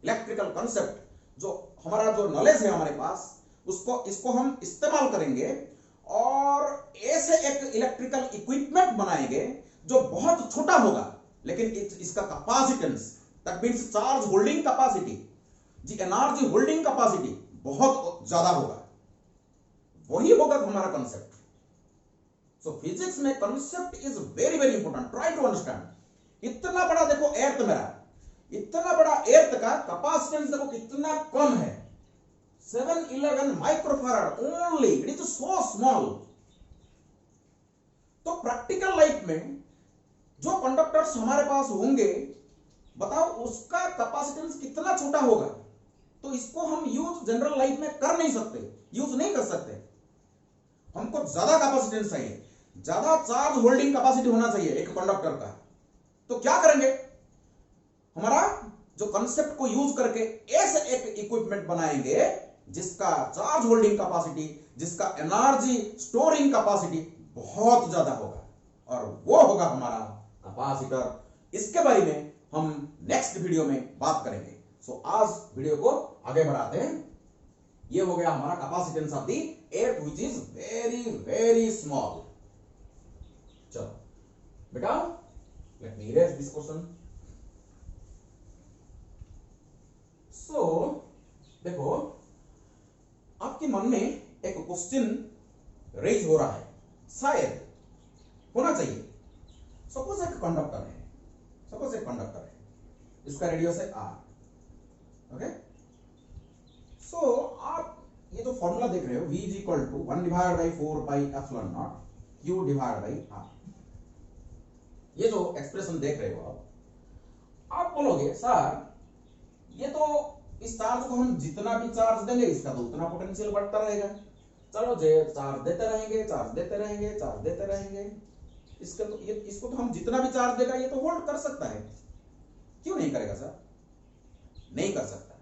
इलेक्ट्रिकल कंसेप्ट, जो हमारा जो नॉलेज है हमारे पास इसको हम इस्तेमाल करेंगे और ऐसे एक इलेक्ट्रिकल इक्विपमेंट बनाएंगे जो बहुत छोटा होगा, लेकिन इसका capacitance, that means charge holding capacity, जी एनर्जी होल्डिंग कैपेसिटी बहुत ज्यादा होगा। वही होगा हमारा कंसेप्ट। सो फिजिक्स में concept is very very important, try to understand. इतना बड़ा देखो एर्थ मेरा, इतना बड़ा एर्थ का कैपेसिटेंस देखो कितना कम है, 711 microfarad only, it is so small. तो प्रैक्टिकल लाइफ में जो कंडक्टर्स हमारे पास होंगे, बताओ उसका कैपेसिटेंस कितना छोटा होगा। तो इसको हम यूज जनरल लाइफ में कर नहीं सकते, यूज नहीं कर सकते। हमको ज्यादा कैपेसिटेंस चाहिए, ज्यादा चार्ज होल्डिंग कैपेसिटी होना चाहिए एक कंडक्टर का। तो क्या करेंगे, हमारा जो कंसेप्ट को यूज करके ऐसे एक इक्विपमेंट बनाएंगे जिसका चार्ज होल्डिंग कैपेसिटी, जिसका एनर्जी स्टोरिंग कैपेसिटी बहुत ज्यादा होगा, और वो होगा हमारा कैपेसिटर। इसके बारे में हम नेक्स्ट वीडियो में बात करेंगे। सो आज वीडियो को आगे बढ़ाते हैं। ये हो गया हमारा capacitance of the earth which is very very small. चलो बेटा, let me erase this question. So देखो, आपके मन में एक क्वेश्चन रेज हो रहा है, शायद होना चाहिए। सपोज एक कंडक्टर है, सपोज एक कंडक्टर है, इसका रेडियस है r, ओके। सो आप ये जो फॉर्मूला देख रहे हो, v is equal to 1 divide by 4 pi epsilon not q divide by r, ये जो एक्सप्रेशन देख रहे हो आप बोलोगे सर ये तो इस चार्ज को हम जितना भी चार्ज देंगे इसका तो उतना पोटेंशियल बढ़ता रहेगा। चलो जे चार्ज देते रहेंगे, चार्ज देते रहेंगे, चार्ज देते रहेंगे, इसका तो इसको तो हम जितना भी चार्ज देगा ये तो होल्ड कर सकता है, क्यों नहीं करेगा सर? नहीं कर सकता,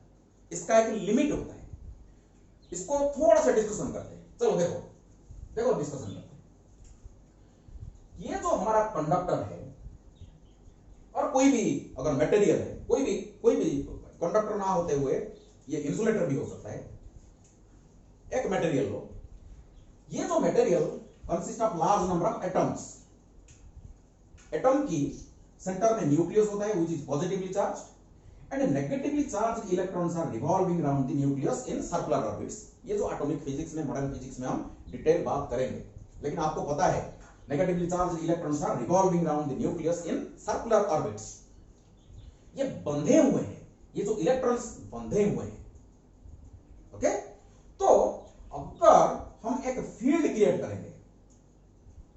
इसका एक लिमिट होता है। इसको थोड़ा सा डिस्कशन करते हैं। चलो देखो देखो डिस्कशन करते हैं। ये जो हमारा कंडक्टर है, और कोई भी अगर मटेरियल है, कोई भी कंडक्टर ना होते हुए ये इंसुलेटर भी हो सकता है, एक मटेरियल लो। ये जो material consist of large number of atoms, atom की सेंटर में न्यूक्लियस होता है which is positively charge, and negatively charged electrons are revolving around the nucleus in circular orbits. ये जो एटॉमिक फिजिक्स में, मॉडर्न फिजिक्स में हम डिटेल बात करेंगे, लेकिन आपको पता है negatively charged electrons are revolving around the nucleus in circular orbits. ये बंधे हुए हैं, ये जो इलेक्ट्रॉन्स बंधे हुए हैं। ओके, तो अगर हम एक फील्ड क्रिएट करेंगे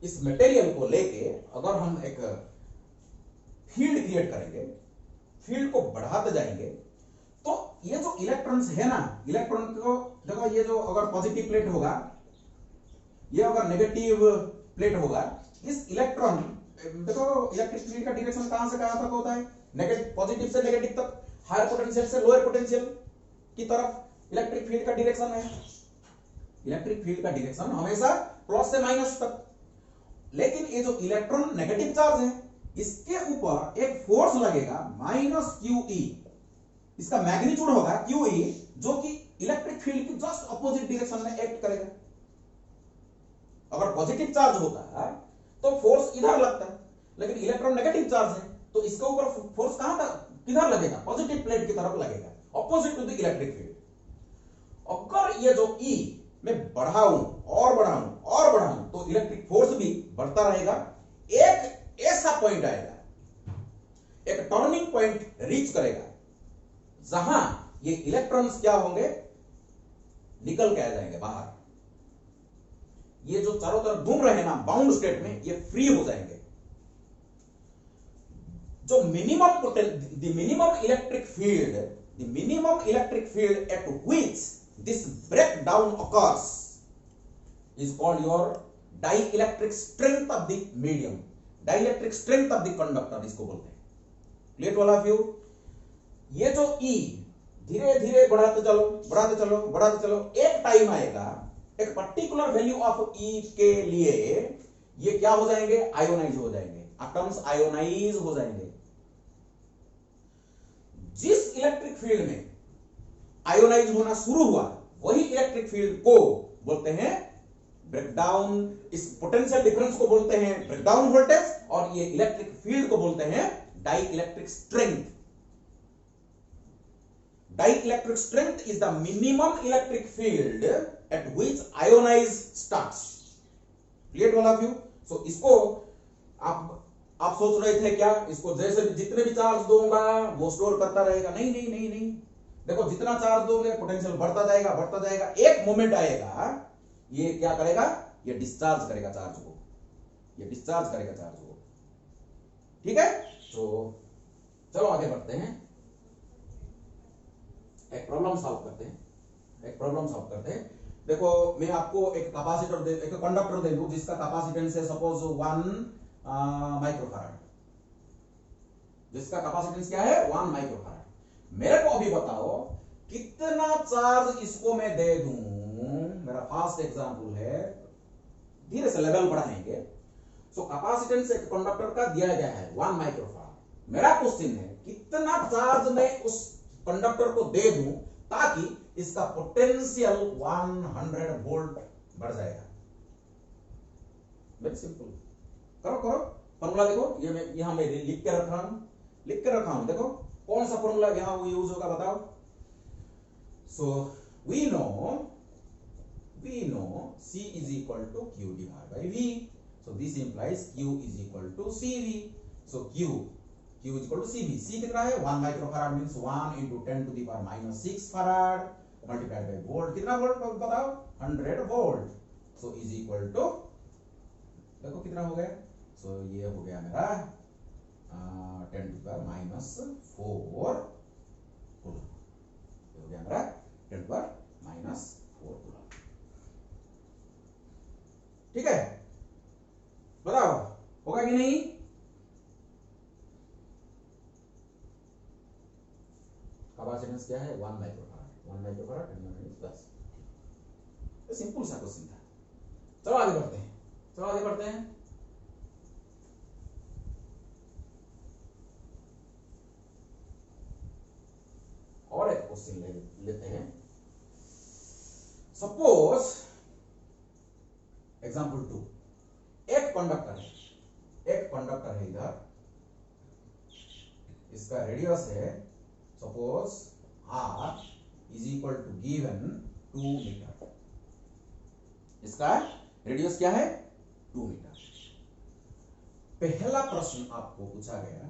इस मटेरियल को लेके, अगर हम एक फील्ड क्रिएट करेंगे, फील्ड को बढ़ाते जाएंगे, तो ये जो इलेक्ट्रॉन्स है ना, इलेक्ट्रॉन को देखो, ये जो अगर पॉजिटिव प्लेट होगा, ये अगर नेगेटिव प्लेट होगा, इस इलेक्ट्रॉन देखो इलेक्ट्रिक फील्ड का डायरेक्शन कहां से कहां तक होता है, नेगेटिव, पॉजिटिव से नेगेटिव तक, हायर पोटेंशियल से लोअर पोटेंशियल की तरफ इलेक्ट्रिक फील्ड का डायरेक्शन है। इलेक्ट्रिक फील्ड का डायरेक्शन हमेशा प्लस से माइनस तक। लेकिन ये जो इलेक्ट्रॉन नेगेटिव चार्ज है, इसके ऊपर एक फोर्स लगेगा माइनस QE, इसका मैग्नीट्यूड होगा QE, जो कि इलेक्ट्रिक फील्ड की जस्ट अपोजिट डायरेक्शन में एक्ट करेगा। अगर पॉजिटिव चार्ज होता है तो फोर्स इधर लगता है, लेकिन इलेक्ट्रॉन नेगेटिव चार्ज है तो इसके ऊपर फोर्स कहां तक, किधर लगेगा, पॉजिटिव प्लेट की तरफ लगेगा, opposite to the electric field. अगर ये जो E मैं बढ़ाऊं और बढ़ाऊं और बढ़ाऊं तो इलेक्ट्रिक फोर्स भी बढ़ता रहेगा। एक ऐसा पॉइंट आएगा, एक टर्निंग पॉइंट रीच करेगा, जहां ये इलेक्ट्रॉन्स क्या होंगे, निकल के आ जाएंगे बाहर। ये जो चारों तरफ घूम रहे हैं ना बाउंड स्टेट में, ये फ्री हो जाएंगे। जो minimum electric field at which this breakdown occurs is called your dielectric strength of the medium, dielectric strength of the conductor, इसको बोलते हैं। Clear to all of you? ये जो E धीरे धीरे बढ़ाते चलो, बढ़ाते चलो, बढ़ाते चलो, एक टाइम आएगा, एक पर्टिकुलर वैल्यू ऑफ E के लिए ये क्या हो जाएंगे, आयोनाइज हो जाएंगे, एटम्स आयोनाइज हो जाएंगे। जिस इलेक्ट्रिक फील्ड में आयोनाइज होना शुरू हुआ, वही इलेक्ट्रिक फील्ड को बोलते हैं ब्रेकडाउन, इस पोटेंशियल डिफरेंस को बोलते हैं ब्रेकडाउन वोल्टेज, और ये इलेक्ट्रिक फील्ड को बोलते हैं dielectric strength. Dielectric strength is the minimum electric field at which ionise starts. Clear to all of you? So इसको आप सोच रहे थे क्या, इसको जैसे जितने भी चार्ज दूंगा वो स्टोर करता रहेगा? नहीं नहीं नहीं नहीं, देखो जितना चार्ज दोगे पोटेंशियल बढ़ता जाएगा, बढ़ता जाएगा, एक मोमेंट आएगा ये क्या करेगा, ये डिस्चार्ज करेगा चार्ज को, ये डिस्चार्ज करेगा चार्ज को। ठीक है, तो चलो आगे बढ़ते हैं, एक प्रॉब्लम सॉल्व करते हैं, एक प्रॉब्लम सॉल्व करते हैं। देखो मैं आपको एक कैपेसिटर दे, एक कंडक्टर दे दूं जिसका कैपेसिटेंस है सपोज 1 माइक्रोफैराड, जिसका कैपेसिटेंस क्या है 1 माइक्रोफैराड। मेरे को अभी बताओ कितना चार्ज इसको मैं दे दूं, मेरा फास्ट एग्जांपल है, धीरे से लेवल बढ़ाएंगे। सो कैपेसिटेंस एक कंडक्टर का दिया गया है 1 माइक्रोफैराड। मेरा क्वेश्चन है कितना चार्ज मैं उस कंडक्टर को दे दूं ताकि इसका पोटेंशियल 100 वोल्ट बढ़ जाएगा। वेरी सिंपल, करो करो, फॉर्मूला देखो, ये मैं यहां मैं लिख के रखा हूं, देखो कौन सा फॉर्मूला यहां वो यूज होगा बताओ। So we know C is equal to Q divided by V. So this implies Q is equal to CV. So Q is equal to CV. C कितना है 1 microfarad means 1 into 10 to the power minus 6 farad multiplied by volt, कितना volt बताओ 100 volt. So is equal to, देखो कितना हो गया, so ये हो गया मेरा 10 to the power minus 4 coulomb, ये हो गया मेरा 10 to the power minus 4 coulomb. ठीक है, बताओ होगा कि नहीं? कैपेसिटेंस क्या है 1 माइक्रोफैराड, 1 माइक्रोफैराड 10 माइनस 10। ये सिंपल सा क्वेश्चन था। चलो आगे बढ़ते हैं, चलो आगे बढ़ते हैं। और एक क्वेश्चन लेते हैं। सपोज एग्जांपल 2, एक कंडक्टर है इधर, इसका रेडियस है suppose R is equal to given 2 metre, इसका रेडियस क्या है 2 मीटर। पहला प्रश्न आपको पूछा गया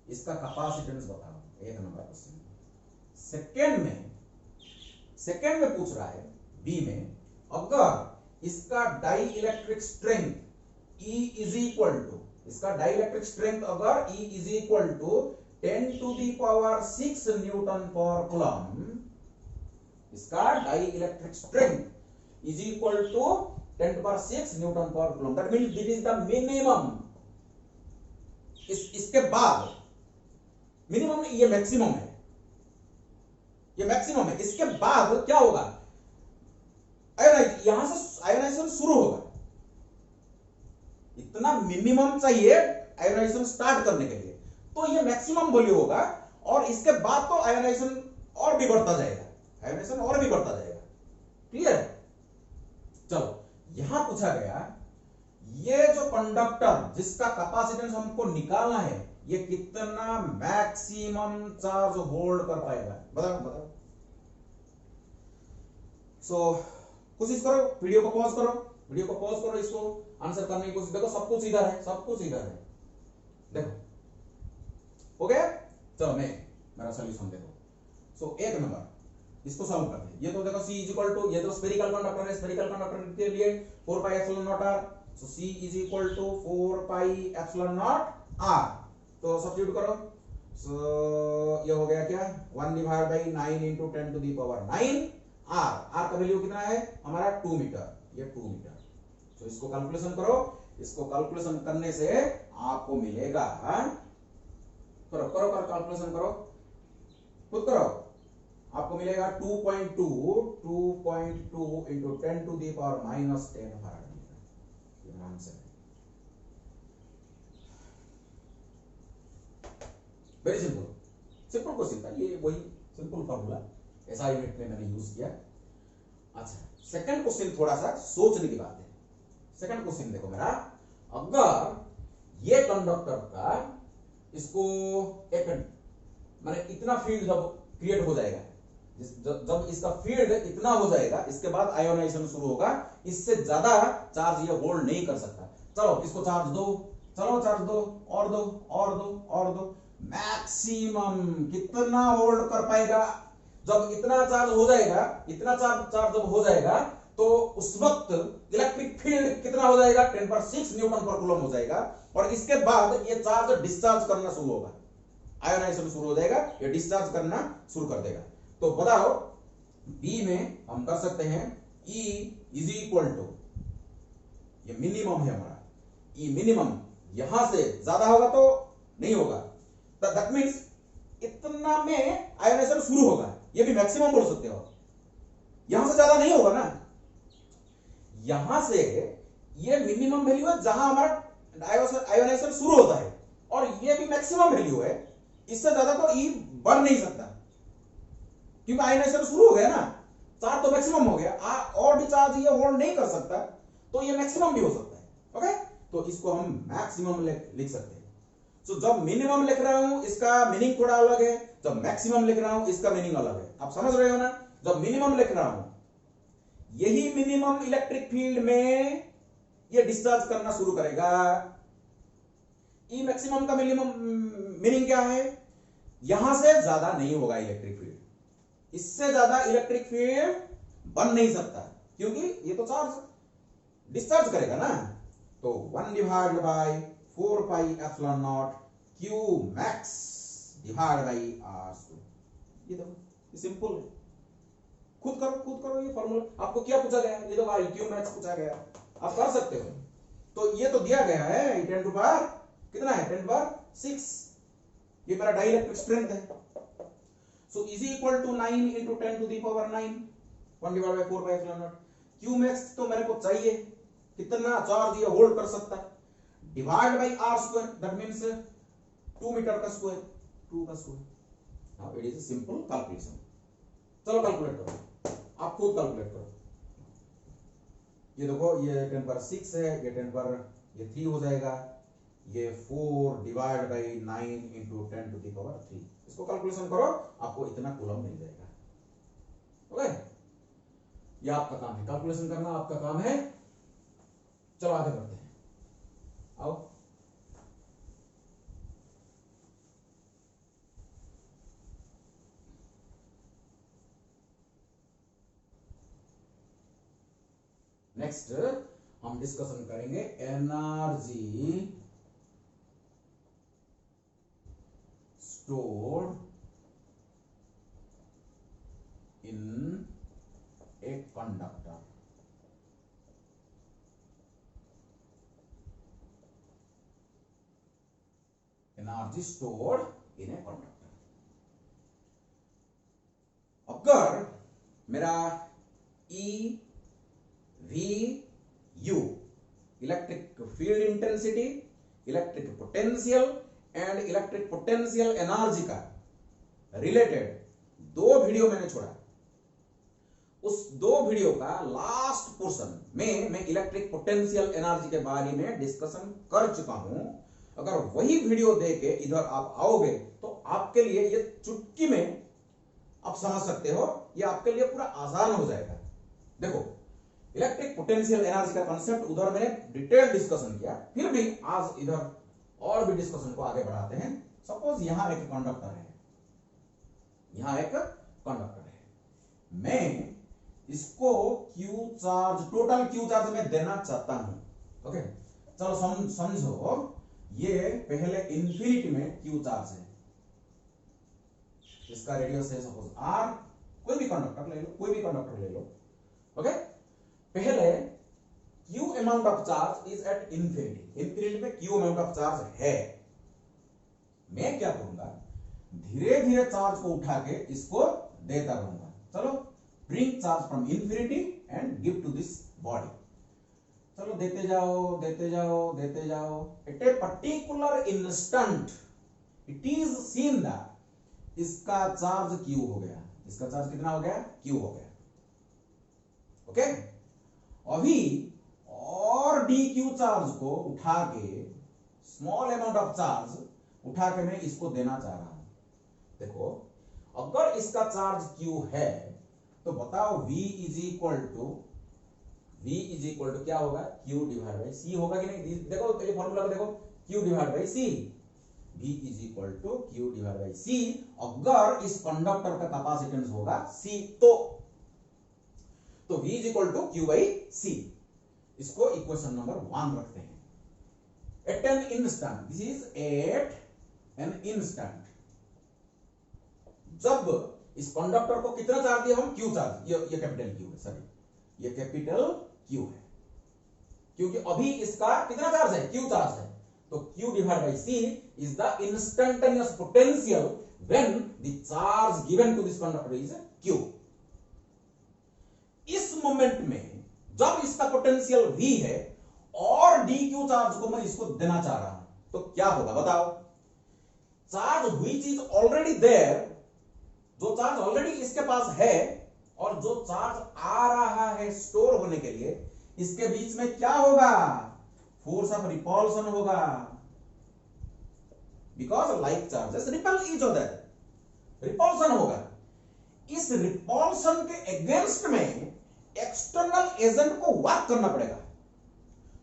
इसका कैपेसिटेंस बताओ, 1 नंबर क्वेश्चन। सेकंड में पूछ रहा है बी में, अगर इसका dielectric strength E is equal to, इसका डाई इलेक्ट्रिक स्ट्रेंथ अगर E is equal to 10 to the power 6 newton per coulomb, इसका dielectric strength is equal to 10 to 6 newton per coulomb, that means this is the minimum. इसके बाद minimum, ये maximum है, ये maximum है। इसके बाद क्या होगा, यहां से आयोनाइजेशन शुरू होगा, इतना मिनिमम चाहिए आयोनाइजेशन स्टार्ट करने के लिए, तो ये मैक्सिमम वैल्यू होगा। और इसके बाद तो आयोनाइजेशन और भी बढ़ता जाएगा, आयोनाइजेशन और भी बढ़ता जाएगा। क्लियर? चलो, यहां पूछा गया ये जो कंडक्टर जिसका कैपेसिटेंस हमको निकालना है, ये कितना मैक्सिमम चार्ज होल्ड कर पाएगा, बताओ। सो कोशिश करो, वीडियो को पॉज करो, इसको आंसर करने की कोशिश। देखो सब कुछ इधर है, देखो हो गया। चलो मेरा सॉल्यूशन देखो। सो 1 नंबर इसको सॉल्व करते हैं। ये तो देखो C इज इक्वल टू, ये तो स्फेरिकल कंडक्टर है, स्फेरिकल कंडक्टर के लिए 4 pi epsilon nought r, so C is equal to 4 pi epsilon nought r। तो सब्स्टिट्यूट करो, सो ये हो गया क्या 1 divide by 9 into 10 to the power 9 r का वैल्यू कितना है हमारा 2 मीटर, ये 2 मीटर। तो इसको कैलकुलेशन करो, इसको कैलकुलेशन करने से आपको मिलेगा, करो कैलकुलेशन करो, खुद करो, आपको मिलेगा 2.2 into 10 to the power minus 10 farad metre. ये आंसर है। वेरी सिंपल क्वेश्चन था ये, वही सिंपल फॉर्मूला ऐसा यूनिट में मैंने यूज किया। अच्छा, सेकंड क्वेश्चन थोड़ा सा सोचने की बात है। सेकंड क्वेश्चन देखो मेरा, अगर ये कंडक्टर का इसको एक माने इतना फील्ड जब क्रिएट हो जाएगा, जब इसका फील्ड इतना हो जाएगा, इसके बाद आयोनाइजेशन शुरू होगा, इससे ज्यादा चार्ज ये होल्ड नहीं कर सकता। चलो इसको चार्ज दो, चलो चार्ज दो, और दो, मैक्सिमम कितना होल्ड कर पाएगा। जब इतना चार्ज हो जाएगा, इतना चार्ज जब हो जाएगा, तो उस वक्त इलेक्ट्रिक फील्ड कितना हो जाएगा 10 पर 6 न्यूटन पर कूलम हो जाएगा। और इसके बाद ये चार्ज डिस्चार्ज करना शुरू होगा, आयोनाइजेशन शुरू हो जाएगा, ये डिस्चार्ज करना शुरू कर देगा। तो बताओ बी में हम कर सकते हैं E इज इक्वल टू, ये मिनिमम है हमारा, E मिनिमम यहां से ज्यादा होगा तो नहीं होगा, दैट मींस इतना में आयोनाइजेशन शुरू होगा, ये भी मैक्सिमम बोल सकते हो, यहां से ज्यादा नहीं होगा ना। यहां से ये मिनिमम वैल्यू है जहां हमारा आयोनाइजेशन शुरू होता है, और ये भी मैक्सिमम वैल्यू है, इससे ज्यादा तो E बढ़ नहीं सकता, क्योंकि आयोनाइजेशन शुरू हो गया ना, चार्ज तो मैक्सिमम हो गया, और भी चार्ज ये होल्ड नहीं कर सकता, तो ये मैक्सिमम भी हो सकता है। ओके, तो इसको हम मैक्सिमम लिख सकते हैं। तो जब मिनिमम लिख रहा हूं इसका मीनिंग थोड़ा अलग है, जब मैक्सिमम लिख रहा हूं इसका मीनिंग अलग है। आप समझ रहे हो ना? जब मिनिमम लिख रहा हूं, यही मिनिमम इलेक्ट्रिक फील्ड में ये डिस्चार्ज करना शुरू करेगा। ई मैक्सिमम का मिनिमम मीनिंग क्या है? यहां से ज्यादा नहीं होगा इलेक्ट्रिक फील्ड, इससे ज्यादा इलेक्ट्रिक फील्ड बन नहीं सकता, क्योंकि ये तो चार्ज डिस्चार्ज करेगा ना। तो 1 divide by 4 pi epsilon nought Q max divide by R square. ये देखो, ये सिंपल है, खुद करो ये फॉर्मूला। आपको क्या पूछा गया? ये तो क्यू मैक्स पूछा गया, आप कर सकते हो। तो ये तो दिया गया है 10 टू पावर कितना है 10 पावर 6, ये मेरा डाइलेक्ट्रिक स्ट्रेंथ है। So is equal to 9 into 10 to the power 9, 1 divide by 4 pi epsilon nought. Q max तो मेरे को चाहिए, कितना चार्ज ये होल्ड कर सकता है, divide by R square, that means 2 metre का स्क्वायर, 2 का square. Now it is a simple calculation. चलो कैलकुलेट करो, आप खुद कैलकुलेट करो। ये देखो, ये 10 पर 6 है, ये 10 पर ये 3 हो जाएगा, ये 4 divide by 9 into 10 to the power 3। इसको कैलकुलेशन करो, आपको इतना कूलम मिल जाएगा। ओके, ये आपका काम है, कैलकुलेशन करना आपका काम है। चलो आगे बढ़ते हैं, आओ। नेक्स्ट हम डिस्कशन करेंगे energy stored in a conductor। Energy stored in a conductor। अगर मेरा E V U electric field intensity, electric potential and electric potential energy का रिलेटेड 2 वीडियो मैंने छोड़ा। उस 2 वीडियो का लास्ट पोर्शन में मैं इलेक्ट्रिक पोटेंशियल एनर्जी के बारे में डिस्कशन कर चुका हूं। अगर वही वीडियो देके इधर आप आओगे तो आपके लिए ये चुटकी में आप समझ सकते हो, ये आपके लिए पूरा आसान हो जाएगा। देखो, इलेक्ट्रिक पोटेंशियल एनर्जी का कंसेप्ट उधर मैंने डिटेल डिस्कशन किया, फिर भी आज इधर और भी डिस्कशन को आगे बढ़ाते हैं। सपोज यहां एक कंडक्टर है, यहां एक कंडक्टर है, मैं इसको Q charge, total Q charge में देना चाहता हूं। ओके, चलो समझो, ये पहले इंफिनिटी में क्यू चार्ज है, इसका रेडियस है सपोज आर, कोई भी कंडक्टर ले लो, कोई भी कंडक्टर ले लो। ओके, पहले Q amount of charge is at infinity, infinity में क्यू अमाउंट ऑफ चार्ज है। मैं क्या करूंगा, धीरे धीरे चार्ज को उठा के इसको देता रहूंगा। चलो, bring charge from infinity and give to this body. चलो देते जाओ, देते जाओ, देते जाओ। At a particular instant it is seen that इसका चार्ज क्यू हो गया। इसका चार्ज कितना हो गया? क्यू हो गया। ओके, अभी और डी क्यू चार्ज को उठा के, स्मॉल अमाउंट ऑफ चार्ज उठा के मैं इसको देना चाह रहा हूं। देखो, अगर इसका चार्ज क्यू है तो बताओ V इज इक्वल टू क्या होगा? Q डिवाइड बाई C होगा कि नहीं? देखो पहले फॉर्मूला को देखो, Q divide by C, V is equal to Q divide by C। अगर इस कंडक्टर का कैपेसिटेंस होगा C तो V is equal to Q by C। इसको इक्वेशन नंबर 1 रखते हैं। At an instant, this is at an instant, जब इस कंडक्टर को कितना चार्ज दिया हम? Q charge. ये कैपिटल क्यू है, सॉरी ये कैपिटल क्यू है, क्योंकि अभी इसका कितना चार्ज है? क्यू चार्ज है। तो Q divide by C is the instantaneous potential when the charge given to this conductor is Q. इस मोमेंट में जब इसका पोटेंशियल v है और डी क्यू चार्ज को मैं इसको देना चाह रहा हूं, तो क्या होगा बताओ? Charge which is already there, जो चार्ज ऑलरेडी इसके पास है और जो चार्ज आ रहा है स्टोर होने के लिए, इसके बीच में क्या होगा? फोर्स ऑफ रिपल्सन होगा, because like charges ripple each other, repulsion होगा। इस रिपल्सन के अगेंस्ट में एक्सटर्नल एजेंट को वर्क करना पड़ेगा।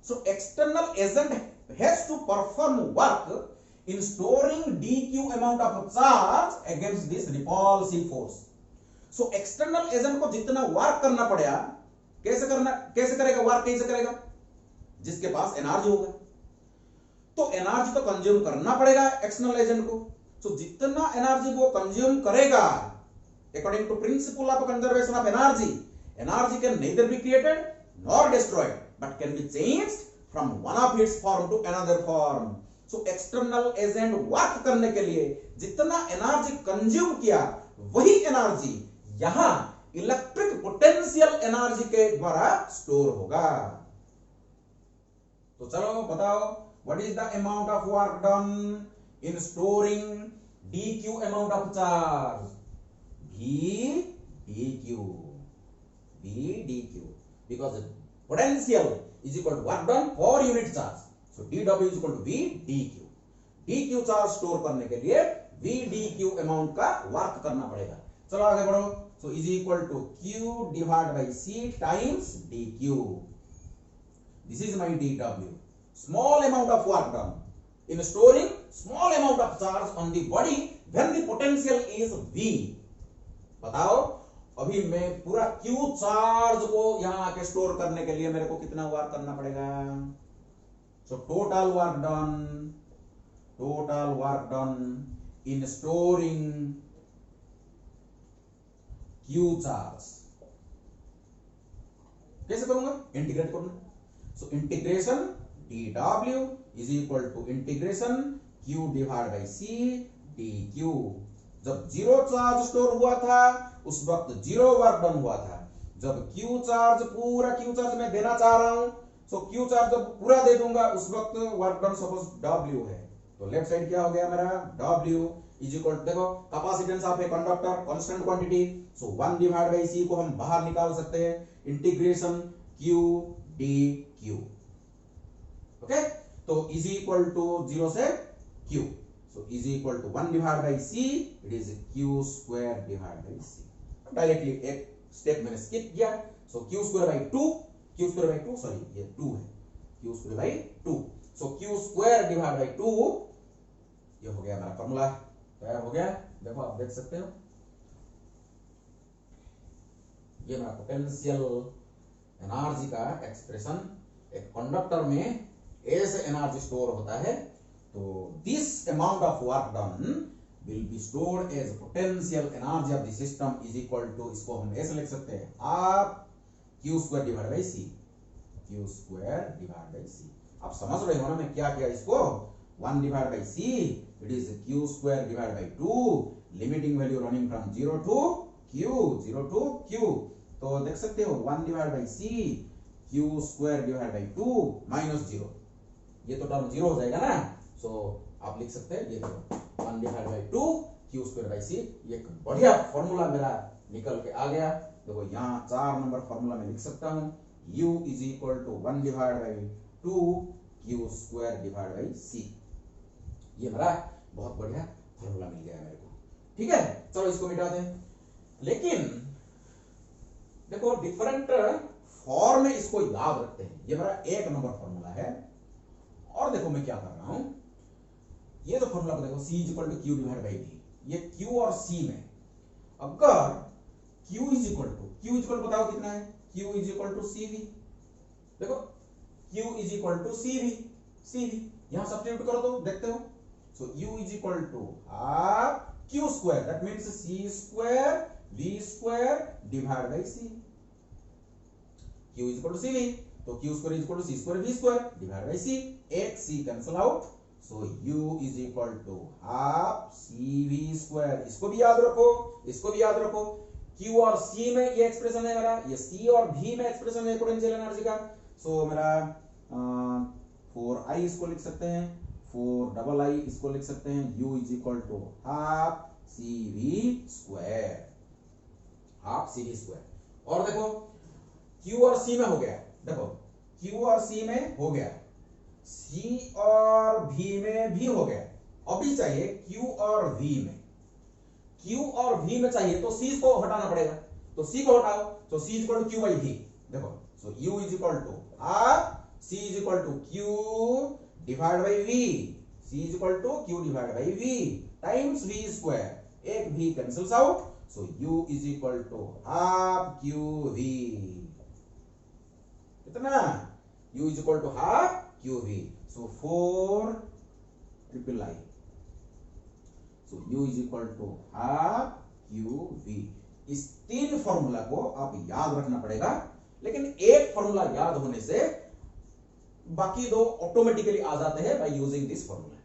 So external agent has to perform work in storing dq amount of charge against this repulsive force। so external agent को जितना work करना पड़ेगा, कैसे करेगा वर्क? कैसे करेगा? जिसके पास एनर्जी होगा, तो एनर्जी तो कंज्यूम करना पड़ेगा एक्सटर्नल एजेंट को। so जितना एनर्जी वो कंज्यूम करेगा, according to principle of conservation of energy can neither be created nor destroyed but can be changed from one of its form to another form। So external agent work करने के लिए जितना energy consume किया, वही energy यहां electric potential energy के द्वारा store होगा। तो चलो बताओ, what is the amount of work done in storing dq amount of charge? v dq, because potential is equal to work done per unit charge। So dw is equal to v dq। dq charge store करने के लिए V D Q amount का work करना पड़ेगा। चलो आगे बढ़ो। So is equal to Q divide by C times D Q. This is my D W, small amount of work done in storing small amount of charge on the body when the potential is V। बताओ अभी मैं पूरा Q charge को यहां आके store करने के लिए मेरे को कितना वर्क करना पड़ेगा। So total work done in storing Q charge कैसे करूंगा, इंटीग्रेट करूंगा। So integration dW is equal to integration Q divided by C dQ। जब जीरो चार्ज स्टोर हुआ था उस वक्त जीरो वर्क डन हुआ था। जब Q चार्ज पूरा Q चार्ज मैं देना चाह रहा हूं, सो Q चार्ज जब पूरा दे दूंगा उस वक्त वर्क डन सपोज W है, तो लेफ्ट साइड क्या हो गया मेरा W इज इक्वल टू, देखो capacitance of a conductor constant quantity, so 1 divide by C को हम बाहर निकाल सकते हैं, इंटीग्रेशन Q dQ। ओके, तो इज इक्वल टू 0 से Q, so is equal to 1 divide by C, it is Q square divide by C। Directly एक step मैंने स्किप किया। So Q square by 2, sorry ये 2 है, Q square by 2, so Q square divide by 2, ये हो गया मेरा formula तैयार हो गया। देखो आप देख सकते हो ये मेरा पोटेंशियल एनर्जी का एक्सप्रेशन। एक कंडक्टर में ऐसे एनर्जी स्टोर होता है, तो this amount of work done will be stored as potential energy of the system is equal to, इसको हम ऐसे लिख सकते हैं आप Q square divide by C, Q square divide by C। आप समझ रहे हो ना मैं क्या किया, इसको 1 divide by C, it is Q square divide by 2, limiting value running from 0 to Q। तो देख सकते हो 1 divide by C, Q square divide by 2 minus 0, ये तो टर्म 0 हो जाएगा ना। सो आप लिख सकते हैं ये देखो 1 divide by 2 Q square by C। ये एक बढ़िया फॉर्मूला मेरा निकल के आ गया। देखो यहाँ 4 नंबर फॉर्मूला में लिख सकता हूँ, U is equal to 1 divide by 2 Q square divide by C। ये मेरा बहुत बढ़िया फॉर्मूला मिल गया मेरे को। ठीक है, चलो इसको मिटा दें। लेकिन देखो डिफरेंट फॉर्म में इसको याद रखते हैं। ये मेरा 1 नंबर फॉर्मूला है, और देखो मैं क्या कर रहा हूं, ये तो फॉर्मूला को देखो C equal to Q divide by V। ये Q और C में अगर Q इज इक्वल बताओ कितना है, Q is equal to CV। देखो Q is equal to CV यहां सब्स्टिट्यूट करो तो देखते हो। So U is equal to half Q square, that means C square V square divide by C। Q is equal to CV, तो Q square is equal to C square V square divide by C। एक C cancel out, so U is equal to half CV square. इसको भी याद रखो, Q और C में ये expression है मेरा, ये C और V में एक्सप्रेशन है पोटेंशियल एनर्जी का। सो मेरा 4I इसको लिख सकते हैं, 4II इसको लिख सकते हैं, U is equal to half CV square. और देखो Q और C में हो गया, देखो Q और C में हो गया, C और V में भी हो गया। अभी चाहिए Q और V में, Q और V में चाहिए तो C को हटाना पड़ेगा, तो C को हटाओ, तो C is equal to Q by V। देखो so U is equal to half C is equal to Q divide by V, C is equal to Q divide by V times V square. एक V cancels out, so U is equal to half QV। कितना? U is equal to half QV, so 4III, so U is equal to half QV। इस 3 formula को आप याद रखना पड़ेगा, लेकिन एक फॉर्मूला याद होने से बाकी 2 ऑटोमेटिकली आ जाते हैं बाय यूजिंग दिस फॉर्मूला।